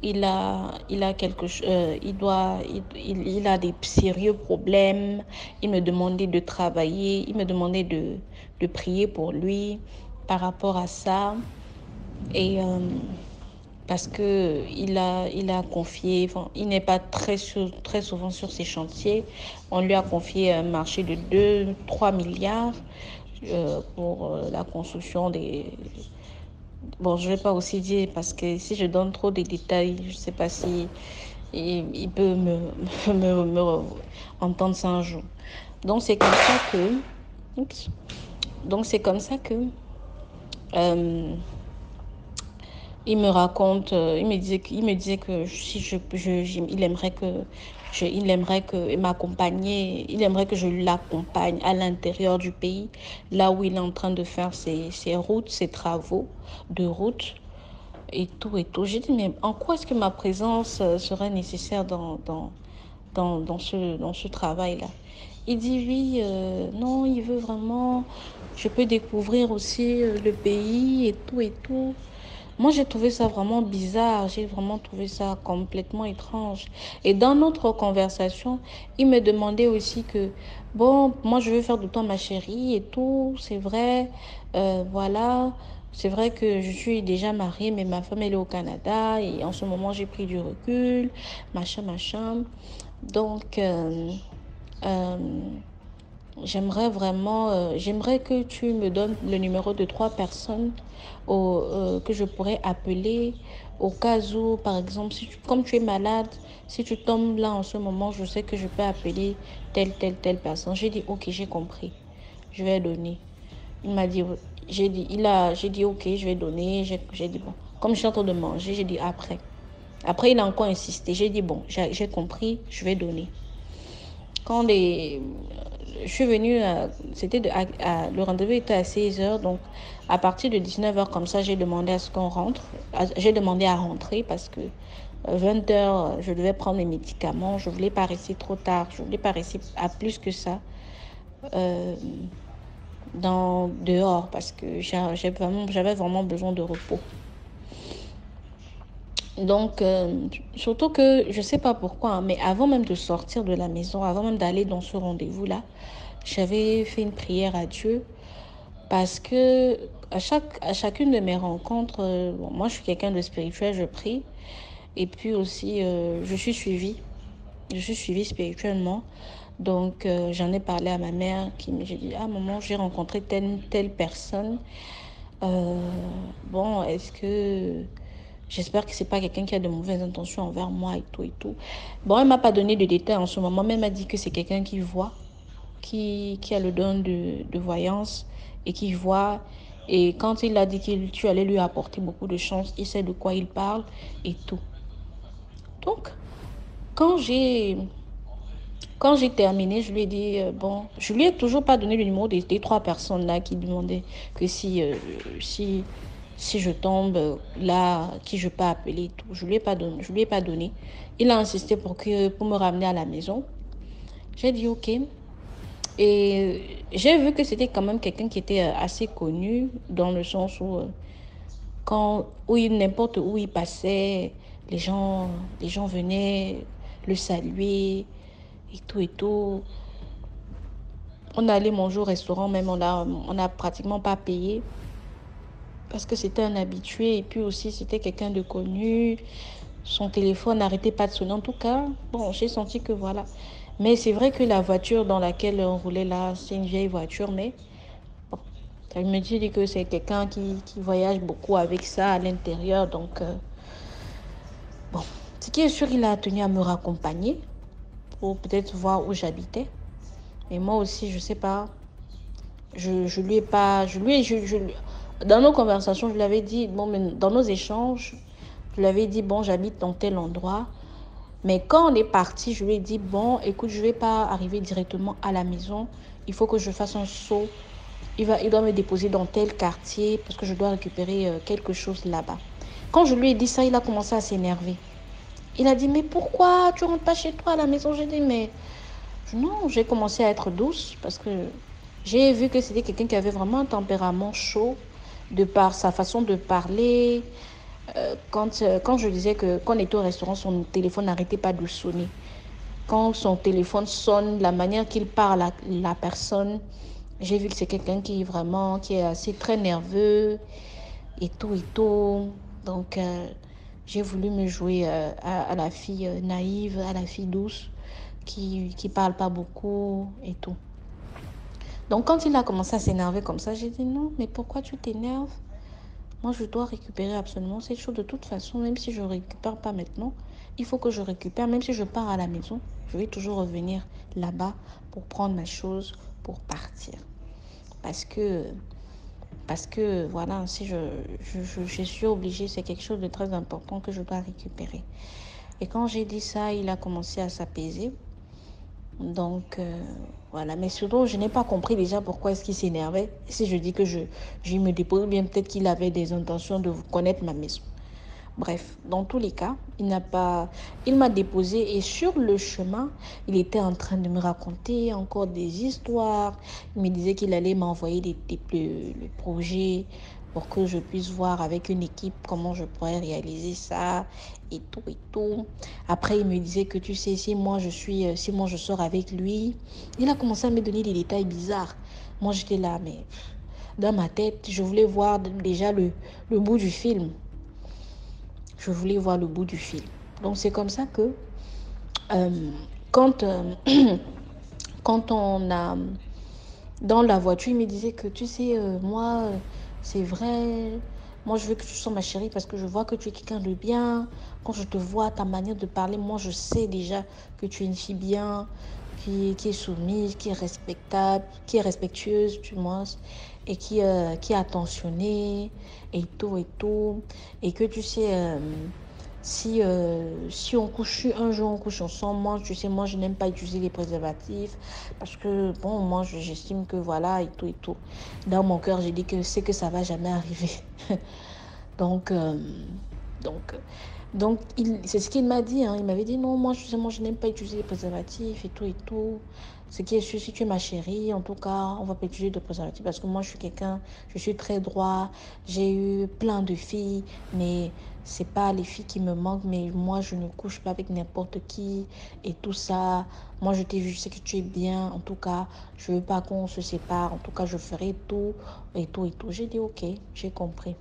il a quelque chose, il a des sérieux problèmes. Il me demandait de travailler, il me demandait de prier pour lui par rapport à ça. Et parce que il a confié, enfin, il n'est pas très souvent sur ses chantiers. On lui a confié un marché de 2-3 milliards pour la construction des... Bon, je ne vais pas aussi dire parce que si je donne trop de détails, je ne sais pas si il peut me entendre ça un jour. Donc, c'est comme ça que... Oups. Donc, c'est comme ça que... il me raconte, il me disait que si il aimerait que m'accompagner, il aimerait que je l'accompagne à l'intérieur du pays, là où il est en train de faire ses routes, ses travaux de route et tout et tout. J'ai dit, mais en quoi est-ce que ma présence serait nécessaire dans ce travail-là? Il dit oui, non, il veut vraiment, je peux découvrir aussi le pays et tout et tout. Moi, j'ai trouvé ça vraiment bizarre. J'ai vraiment trouvé ça complètement étrange. Et dans notre conversation, il me demandait aussi que, bon, moi, je veux faire de toi ma chérie et tout, c'est vrai. Voilà, c'est vrai que je suis déjà mariée, mais ma femme, elle est au Canada. Et en ce moment, j'ai pris du recul, machin. Donc, euh, j'aimerais que tu me donnes le numéro de 3 personnes que je pourrais appeler au cas où, par exemple, comme tu es malade, si tu tombes là en ce moment, je sais que je peux appeler telle personne. J'ai dit, ok, j'ai compris, je vais donner. Il m'a dit, j'ai dit, ok, je vais donner. J'ai dit, bon, comme je suis en train de manger, j'ai dit après. Après, il a encore insisté. J'ai dit, bon, j'ai compris, je vais donner. Quand je suis venue, le rendez-vous était à 16 heures, donc à partir de 19 heures comme ça, j'ai demandé à ce qu'on rentre. J'ai demandé à rentrer parce que 20 heures, je devais prendre mes médicaments. Je ne voulais pas rester trop tard, je ne voulais pas rester à plus que ça dehors parce que j'avais vraiment besoin de repos. Donc, surtout que, je ne sais pas pourquoi, mais avant même de sortir de la maison, avant même d'aller dans ce rendez-vous-là, j'avais fait une prière à Dieu parce que à chacune de mes rencontres, bon, moi je suis quelqu'un de spirituel, je prie. Et puis aussi, je suis suivie spirituellement. Donc, j'en ai parlé à ma mère j'ai dit, ah maman, j'ai rencontré telle personne. Bon, est-ce que... J'espère que c'est pas quelqu'un qui a de mauvaises intentions envers moi et tout. Bon, elle m'a pas donné de détails en ce moment, mais elle m'a dit que c'est quelqu'un qui voit, qui a le don de voyance et qui voit. Et quand il a dit que tu allais lui apporter beaucoup de chance, il sait de quoi il parle et tout. Donc, quand j'ai terminé, je lui ai dit, bon, je lui ai toujours pas donné le numéro des 3 personnes-là qui demandaient que si je tombe là, qui je peux appeler et tout. Je lui ai pas donné. Il a insisté pour me ramener à la maison. J'ai dit ok. Et j'ai vu que c'était quand même quelqu'un qui était assez connu, dans le sens où, n'importe où il passait, les gens, les gens venaient le saluer et tout et tout. On allait manger au restaurant, même on a pratiquement pas payé parce que c'était un habitué et puis aussi c'était quelqu'un de connu. Son téléphone n'arrêtait pas de sonner. En tout cas, bon, j'ai senti que voilà. Mais c'est vrai que la voiture dans laquelle on roulait là, c'est une vieille voiture, mais bon, je me dis que c'est quelqu'un qui voyage beaucoup avec ça à l'intérieur. Donc, bon, ce qui est sûr, il a tenu à me raccompagner pour peut-être voir où j'habitais. Et moi aussi, je sais pas, je lui ai pas, dans nos conversations, je lui avais dit, bon, mais dans nos échanges, je lui avais dit, bon, j'habite dans tel endroit. Mais quand on est parti, je lui ai dit, bon, écoute, je ne vais pas arriver directement à la maison. Il faut que je fasse un saut. Il doit me déposer dans tel quartier parce que je dois récupérer quelque chose là-bas. Quand je lui ai dit ça, il a commencé à s'énerver. Il a dit, mais pourquoi tu ne rentres pas chez toi à la maison? J'ai dit, mais non, j'ai commencé à être douce parce que j'ai vu que c'était quelqu'un qui avait vraiment un tempérament chaud de par sa façon de parler. Quand je disais que quand on était au restaurant, son téléphone n'arrêtait pas de sonner. Quand son téléphone sonne, la manière qu'il parle à la personne, j'ai vu que c'est quelqu'un qui est assez très nerveux et tout et tout. Donc, j'ai voulu me jouer à la fille naïve, à la fille douce, qui parle pas beaucoup et tout. Donc, quand il a commencé à s'énerver comme ça, j'ai dit non, mais pourquoi tu t'énerves? Moi, je dois récupérer absolument cette chose de toute façon, même si je ne récupère pas maintenant. Il faut que je récupère, même si je pars à la maison, je vais toujours revenir là-bas pour prendre ma chose, pour partir. Parce que voilà, si je suis obligée, c'est quelque chose de très important que je dois récupérer. Et quand j'ai dit ça, il a commencé à s'apaiser. Donc, voilà. Mais surtout, je n'ai pas compris déjà pourquoi est-ce qu'il s'énervait. Si je dis que je me dépose, bien peut-être qu'il avait des intentions de connaître ma maison. Bref, dans tous les cas, il m'a déposé et sur le chemin, il était en train de me raconter encore des histoires. Il me disait qu'il allait m'envoyer le projet pour que je puisse voir avec une équipe comment je pourrais réaliser ça et tout et tout. Après, il me disait que tu sais, si moi je sors avec lui, il a commencé à me donner des détails bizarres. Moi, j'étais là, mais dans ma tête, je voulais voir déjà le bout du film. Je voulais voir le bout du film. Donc, c'est comme ça que quand on a... Dans la voiture, il me disait que, tu sais, moi, c'est vrai, moi, je veux que tu sois ma chérie parce que je vois que tu es quelqu'un de bien. Quand je te vois, ta manière de parler, moi, je sais déjà que tu es une fille bien, qui est soumise, qui est respectable, qui est respectueuse, du moins, et qui est attentionnée, et tout, et tout. Et que, tu sais... si on couche un jour, on couche ensemble, moi, tu sais, moi, je n'aime pas utiliser les préservatifs parce que, bon, moi, j'estime que voilà, et tout, et tout. Dans mon cœur, j'ai dit que c'est que ça va jamais arriver. donc, c'est ce qu'il m'a dit. Hein. Il m'avait dit, non, moi, je n'aime pas utiliser les préservatifs et tout, et tout. Ce qui est sûr, si tu es ma chérie, en tout cas, on va pas utiliser de préservatifs parce que moi, je suis très droit. J'ai eu plein de filles, mais c'est pas les filles qui me manquent, mais moi, je ne couche pas avec n'importe qui et tout ça. Moi, je t'ai vu, je sais que tu es bien. En tout cas, je veux pas qu'on se sépare. En tout cas, je ferai tout et tout et tout. J'ai dit, ok, j'ai compris.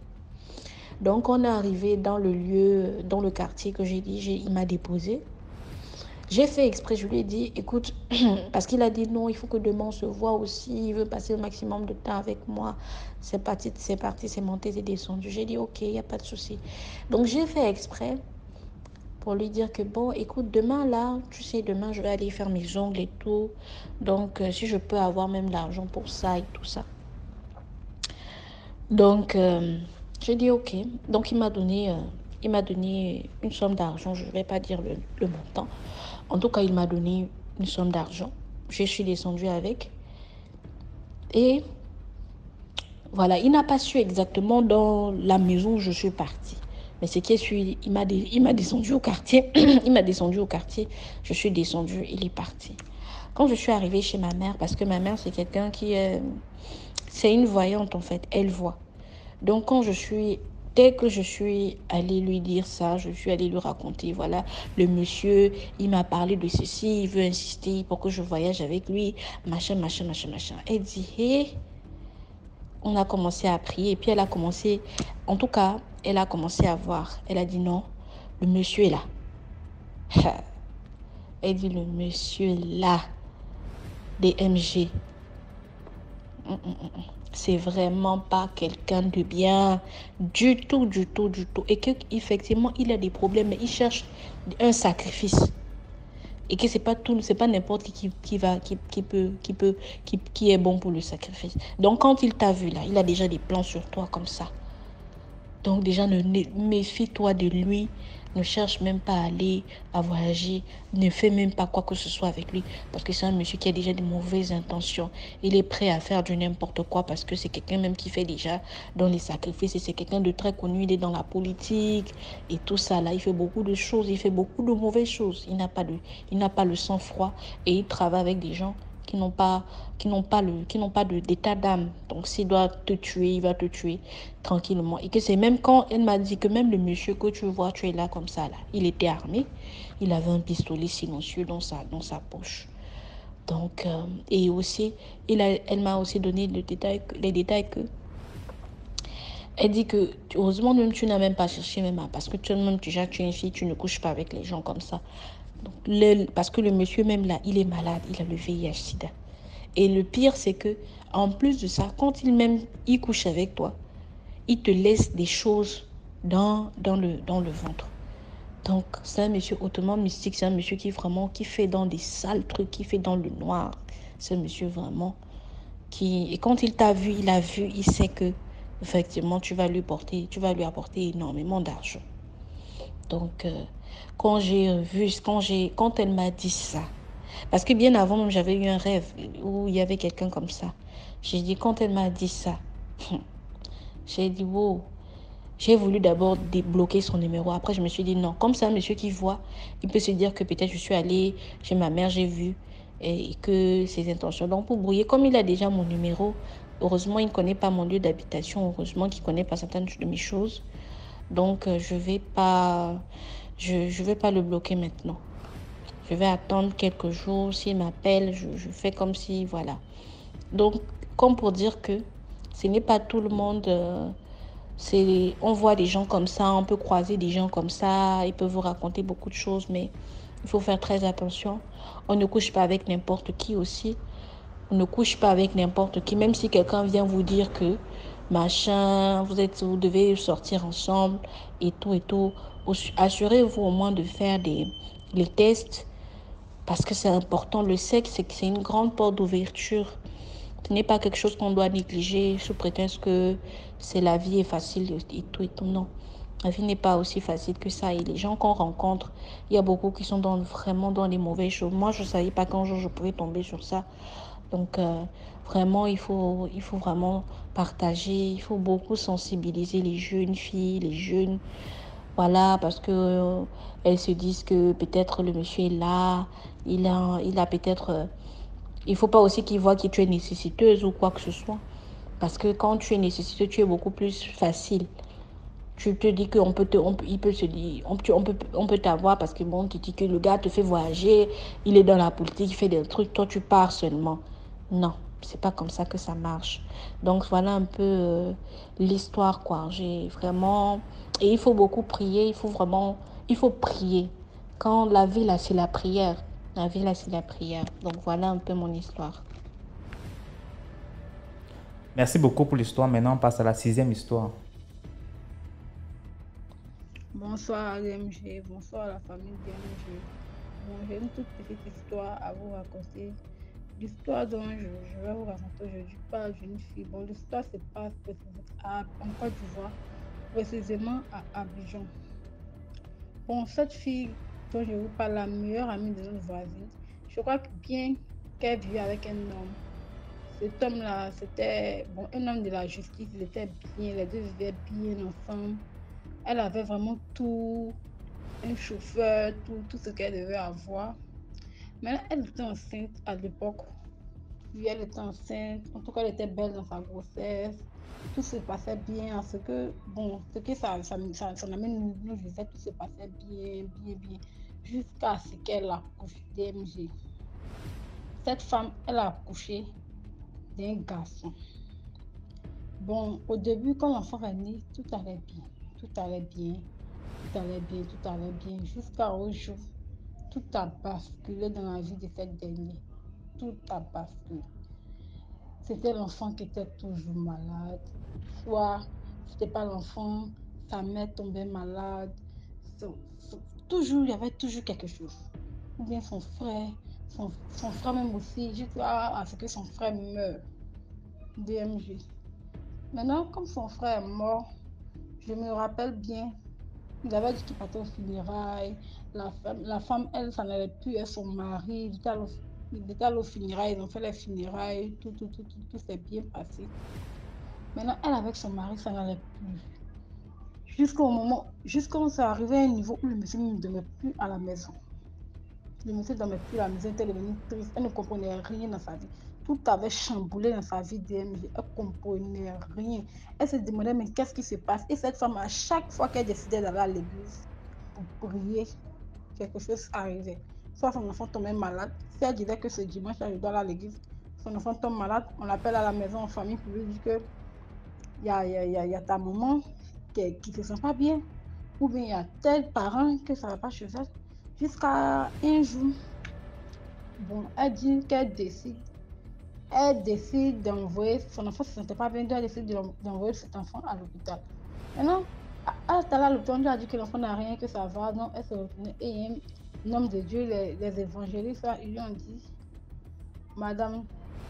Donc, on est arrivé dans le lieu, dans le quartier que j'ai dit, il m'a déposé. J'ai fait exprès, je lui ai dit, écoute, parce qu'il a dit non, il faut que demain on se voit aussi, il veut passer le maximum de temps avec moi. C'est parti, c'est monté, c'est descendu. J'ai dit, ok, il n'y a pas de souci. Donc j'ai fait exprès pour lui dire que bon, écoute, demain là, tu sais, demain je vais aller faire mes ongles et tout. Donc si je peux avoir même l'argent pour ça et tout ça. Donc j'ai dit ok. Donc il m'a donné une somme d'argent, je ne vais pas dire le montant. En tout cas, il m'a donné une somme d'argent. Je suis descendue avec. Et voilà, il n'a pas su exactement dans la maison où je suis partie. Mais ce qui est sûr, il m'a descendu au quartier. Il m'a descendu au quartier. Je suis descendue, il est parti. Quand je suis arrivée chez ma mère, parce que ma mère, c'est quelqu'un qui est... C'est une voyante, en fait. Elle voit. Donc, dès que je suis allée lui dire ça, je suis allée lui raconter, voilà, le monsieur, il m'a parlé de ceci, il veut insister pour que je voyage avec lui, machin, machin, machin, machin. Elle dit, hé, on a commencé à prier, et puis elle a commencé, en tout cas, elle a commencé à voir. Elle a dit, non, le monsieur est là. Elle dit, le monsieur est là, des MG. C'est vraiment pas quelqu'un de bien du tout, du tout, du tout. Et qu'effectivement, il a des problèmes, mais il cherche un sacrifice. Et que c'est pas n'importe qui est bon pour le sacrifice. Donc, quand il t'a vu là, il a déjà des plans sur toi comme ça. Donc déjà, méfie-toi de lui. Ne cherche même pas à aller, à voyager. Ne fais même pas quoi que ce soit avec lui. Parce que c'est un monsieur qui a déjà de mauvaises intentions. Il est prêt à faire du n'importe quoi parce que c'est quelqu'un même qui fait déjà dans les sacrifices. Et c'est quelqu'un de très connu. Il est dans la politique et tout ça. Là, il fait beaucoup de choses. Il fait beaucoup de mauvaises choses. Il n'a pas le sang-froid. Et il travaille avec des gens qui n'ont pas d'état d'âme. Donc s'il doit te tuer, il va te tuer tranquillement. Et que c'est même quand elle m'a dit que même le monsieur que tu vois, tu es là comme ça là, il était armé, il avait un pistolet silencieux dans sa poche. Donc et aussi elle m'a aussi donné les détails que elle dit que heureusement même tu n'as même pas cherché même parce que toi-même déjà tu es une fille, tu ne couches pas avec les gens comme ça. Donc, parce que le monsieur même là, il est malade, il a le VIH/SIDA. Et le pire, c'est que en plus de ça, quand il couche avec toi, il te laisse des choses dans le ventre. Donc, c'est un monsieur hautement mystique, c'est un monsieur qui fait dans des sales trucs, qui fait dans le noir. C'est un monsieur vraiment et quand il t'a vu, il sait que effectivement tu vas lui apporter énormément d'argent. Donc, quand elle m'a dit ça, parce que bien avant, même, j'avais eu un rêve où il y avait quelqu'un comme ça. J'ai dit, quand elle m'a dit ça, j'ai dit, wow. J'ai voulu d'abord débloquer son numéro. Après, je me suis dit, non, comme c'est un monsieur qui voit, il peut se dire que peut-être je suis allée chez ma mère, j'ai vu, et que ses intentions. Donc, pour brouiller, comme il a déjà mon numéro, heureusement, il ne connaît pas mon lieu d'habitation. Heureusement qu'il ne connaît pas certaines de mes choses. Donc, je vais pas le bloquer maintenant. Je vais attendre quelques jours. S'il m'appelle, je fais comme si, voilà. Donc, comme pour dire que ce n'est pas tout le monde... on voit des gens comme ça, on peut croiser des gens comme ça, ils peuvent vous raconter beaucoup de choses, mais il faut faire très attention. On ne couche pas avec n'importe qui aussi. On ne couche pas avec n'importe qui, même si quelqu'un vient vous dire que machin, vous devez sortir ensemble et tout. Assurez-vous au moins de faire les tests parce que c'est important. Le sexe, c'est une grande porte d'ouverture. Ce n'est pas quelque chose qu'on doit négliger sous prétexte que la vie est facile et tout. Non, la vie n'est pas aussi facile que ça. Et les gens qu'on rencontre, il y a beaucoup qui sont vraiment dans les mauvaises choses. Moi, je ne savais pas qu'un jour je pourrais tomber sur ça. Donc, vraiment, il faut vraiment partager. Il faut beaucoup sensibiliser les jeunes filles, les jeunes. Voilà, parce que elles se disent que peut-être le monsieur est là. Il a peut-être... il ne faut pas aussi qu'il voit que tu es nécessiteuse ou quoi que ce soit. Parce que quand tu es nécessiteuse, tu es beaucoup plus facile. Tu te dis qu'on peut on peut t'avoir parce que bon, tu dis que le gars te fait voyager, il est dans la politique, il fait des trucs, toi tu pars seulement. Non, c'est pas comme ça que ça marche. Donc voilà un peu l'histoire, quoi. J'ai vraiment... Et il faut beaucoup prier, il faut prier. Quand la vie, là, c'est la prière. La vie, là, c'est la prière. Donc voilà un peu mon histoire. Merci beaucoup pour l'histoire. Maintenant, on passe à la 6e histoire. Bonsoir à DMG, bonsoir à la famille DMG. Bon, j'ai une toute petite histoire à vous raconter. L'histoire dont je vais vous raconter aujourd'hui parle d'une fille. Bon, l'histoire se passe en Côte d'Ivoire, précisément à Abidjan. Bon, cette fille dont je vous parle, la meilleure amie de notre voisine, je crois que bien qu'elle vivait avec un homme, cet homme-là, c'était un homme de la justice, il était bien, les deux vivaient bien ensemble. Elle avait vraiment tout, un chauffeur, tout ce qu'elle devait avoir. Mais là, elle était enceinte à l'époque. Oui, elle était enceinte. En tout cas, elle était belle dans sa grossesse. Tout se passait bien. Ce que, bon, ce que son ami nous disait, tout se passait bien, bien, bien. Jusqu'à ce qu'elle accouche d'MG. Cette femme, elle a accouché d'un garçon. Bon, au début, quand l'enfant est né, tout allait bien. Tout allait bien. Tout allait bien, tout allait bien. Jusqu'au jour, tout a basculé dans la vie de cette dernière. Tout a basculé. C'était l'enfant qui était toujours malade. Soit c'était pas l'enfant, sa mère tombait malade. Toujours, il y avait toujours quelque chose. Ou bien son frère même aussi, jusqu'à ce que son frère meure. DMG. Maintenant, comme son frère est mort, je me rappelle bien, il avait dit qu'il partait aux funérailles. La femme, elle, ça n'allait plus, et son mari, il était allé aux funérailles, ils ont fait les funérailles, tout s'est bien passé. Maintenant, elle avec son mari, ça n'allait plus. Jusqu'au c'est arrivé à un niveau où le monsieur ne dormait plus à la maison. Le monsieur ne dormait plus à la maison, elle était devenue triste, elle ne comprenait rien dans sa vie. Tout avait chamboulé dans sa vie DMG, elle ne comprenait rien. Elle se demandait, mais qu'est-ce qui se passe? Et cette femme, à chaque fois qu'elle décidait d'aller à l'église pour prier, quelque chose arrivait. Soit son enfant tombait malade. Si elle disait que ce dimanche, elle doit aller à l'église, son enfant tombe malade, on l'appelle à la maison en famille pour lui dire que il y a ta maman qui ne se sent pas bien, ou bien il y a tel parent que ça ne va pas chez elle. Jusqu'à un jour, bon, elle dit qu'elle décide d'envoyer, son enfant ne se sentait pas bien, elle décide d'envoyer cet enfant à l'hôpital. Maintenant, à l'hôpital, on lui a dit que l'enfant n'a rien, que ça va, donc elle se retournait. Et un homme de Dieu, les évangélistes, ils lui ont dit, Madame,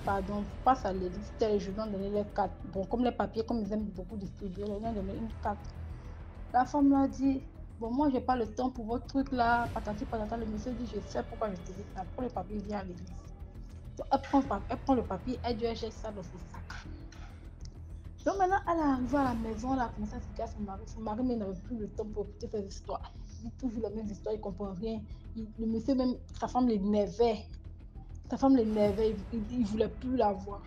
pardon, passe à l'église tel jour, ils ont donné les cartes. Bon, comme les papiers, comme ils aiment beaucoup distribuer, ils ont donné une carte. La femme l'a dit, bon, moi, je n'ai pas le temps pour votre truc là, patati patata. Le monsieur dit, je sais pourquoi je te dis ça. Prends le papier, viens à l'église. Donc, elle prend le papier, elle dit, elle jette ça dans son sac. Donc maintenant, elle est arrivée à la maison, elle a commencé à expliquer à son mari. Son mari même n'avait plus le temps pour écouter ses histoires. Il dit toujours les mêmes histoires, il ne comprend rien. Le monsieur même, sa femme l'énervait. Il ne voulait plus la voir.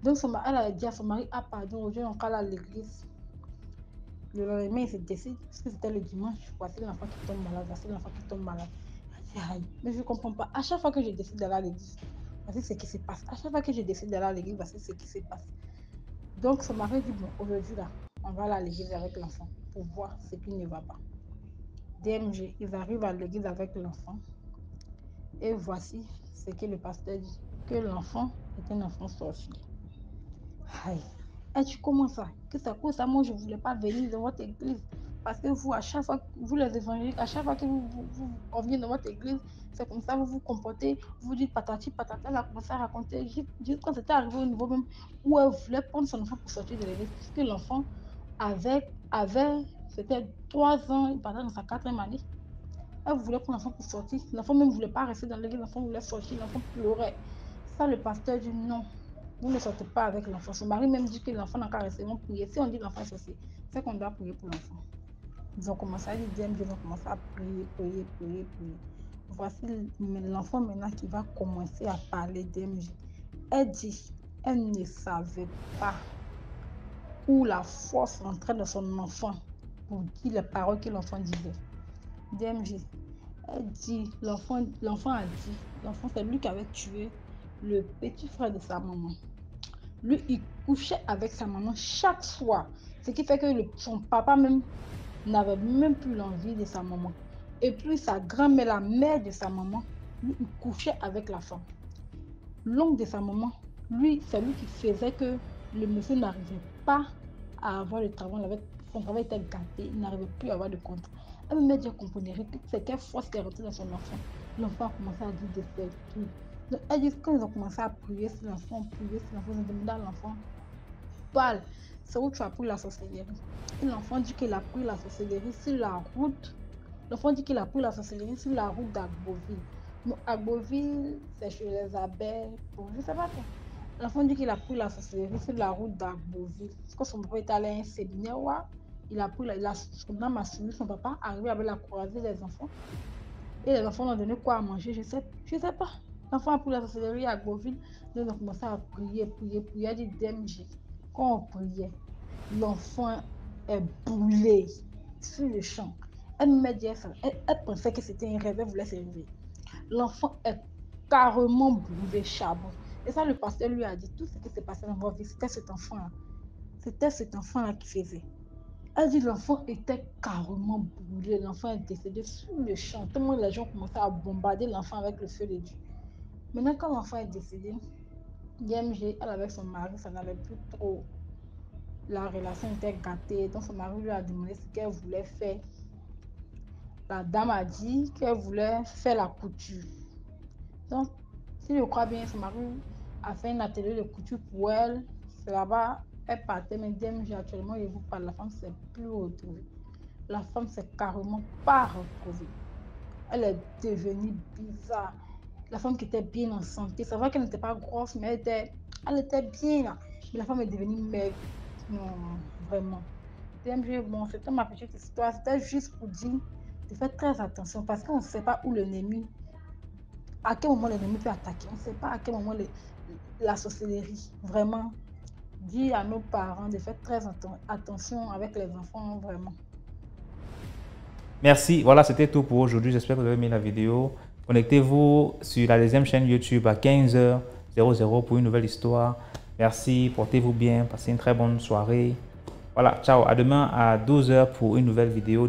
Donc elle a dit à son mari, ah pardon, aujourd'hui on va à l'église. Le lendemain, il se décide, parce que c'était le dimanche, voici l'enfant qui tombe malade, voici l'enfant qui tombe malade. Elle dit, aïe, mais je ne comprends pas. À chaque fois que je décide d'aller à l'église, voici ce qui se passe. À chaque fois que je décide d'aller à l'église, voici ce qui se passe. Donc son mari dit, bon, aujourd'hui là, on va aller à l'église avec l'enfant pour voir ce qui ne va pas. DMG, ils arrivent à l'église avec l'enfant et voici ce que le pasteur dit, que l'enfant est un enfant sorcier. Aïe. Et tu commences ça, que ça cause ça, moi je ne voulais pas venir dans votre église. Parce que vous, à chaque fois, vous les évangéliques, à chaque fois que vous revenez dans votre église, c'est comme ça, vous vous comportez, vous dites patati patata, elle a commencé à raconter, quand c'était arrivé au niveau même où elle voulait prendre son enfant pour sortir de l'église, puisque l'enfant avait c'était 3 ans, il partait dans sa 4e année. Elle voulait prendre l'enfant pour sortir. L'enfant même ne voulait pas rester dans l'église, l'enfant voulait sortir, l'enfant pleurait. Ça, le pasteur dit non. Vous ne sortez pas avec l'enfant. Son mari même dit que l'enfant n'a qu'à rester. Ils vont prier. Si on dit l'enfant est sorcier, c'est qu'on doit prier pour l'enfant. Ils ont commencé à dire, ils ont commencé à prier. Voici l'enfant maintenant qui va commencer à parler d'MG. Elle dit, elle ne savait pas où la force rentrait dans son enfant pour dire les paroles que l'enfant disait. DMG, elle dit, l'enfant a dit, l'enfant c'est lui qui avait tué le petit frère de sa maman. Lui, il couchait avec sa maman chaque soir. Ce qui fait que son papa même n'avait même plus l'envie de sa maman. Et puis sa grand-mère, la mère de sa maman, lui, il couchait avec la femme. L'oncle de sa maman, lui, c'est lui qui faisait que le monsieur n'arrivait pas à avoir le travail. Son travail était gâté, il n'arrivait plus à avoir de contrat. Elle me dit, elle comprenait rien. C'est quelle force qui est rentrée dans son enfant. L'enfant a commencé à dire des trucs. Donc, elle dit, quand ils ont commencé à prier sur l'enfant, ils ont demandé à l'enfant, parle, c'est où tu as pris la sorcellerie. Et l'enfant dit qu'il a pris la sorcellerie sur la route. L'enfant dit qu'il a pris la sorcellerie sur la route d'Agboville. Agboville, c'est chez les abeilles. Bon, je ne sais pas quoi. L'enfant dit qu'il a pris la sorcellerie sur la route d'Agboville. Parce que son papa est allé à un séminaire, il a pris son âme a suivi son papa, arrivé avec la croisée des enfants. Et les enfants ont donné quoi à manger, je sais pas. L'enfant a pris la sorcellerie à Goville, ils ont commencé à prier. Il a dit DMG. Quand on priait, l'enfant est brûlé sur le champ. Elle m'a dit, elle pensait que c'était un rêve, elle voulait se réveiller. L'enfant est carrément brûlé, charbon. Et ça, le pasteur lui a dit, tout ce qui s'est passé dans votre vie, c'était cet enfant-là. C'était cet enfant-là qui faisait. Elle dit l'enfant était carrément brûlé. L'enfant est décédé sur le champ. Tellement les gens commençaient à bombarder l'enfant avec le feu de Dieu. Maintenant, quand l'enfant est décédé, DMG, elle avec son mari, ça n'allait plus trop. La relation était gâtée. Donc, son mari lui a demandé ce qu'elle voulait faire. La dame a dit qu'elle voulait faire la couture. Donc, si je crois bien, son mari a fait un atelier de couture pour elle. C'est là-bas, elle partait. Mais DMG, actuellement, je vous parle, la femme ne s'est plus retrouvée. La femme s'est carrément pas retrouvée. Elle est devenue bizarre. La femme qui était bien en santé, c'est vrai qu'elle n'était pas grosse, mais elle était bien là. Mais la femme est devenue maigre. Non, vraiment. DMG, bon, c'était ma petite histoire. C'était juste pour dire de faire très attention parce qu'on ne sait pas où l'ennemi, à quel moment l'ennemi peut attaquer. On ne sait pas à quel moment la sorcellerie. Vraiment, dire à nos parents de faire très attention avec les enfants, vraiment. Merci. Voilà, c'était tout pour aujourd'hui. J'espère que vous avez aimé la vidéo. Connectez-vous sur la deuxième chaîne YouTube à 15h00 pour une nouvelle histoire. Merci, portez-vous bien, passez une très bonne soirée. Voilà, ciao, à demain à 12h pour une nouvelle vidéo.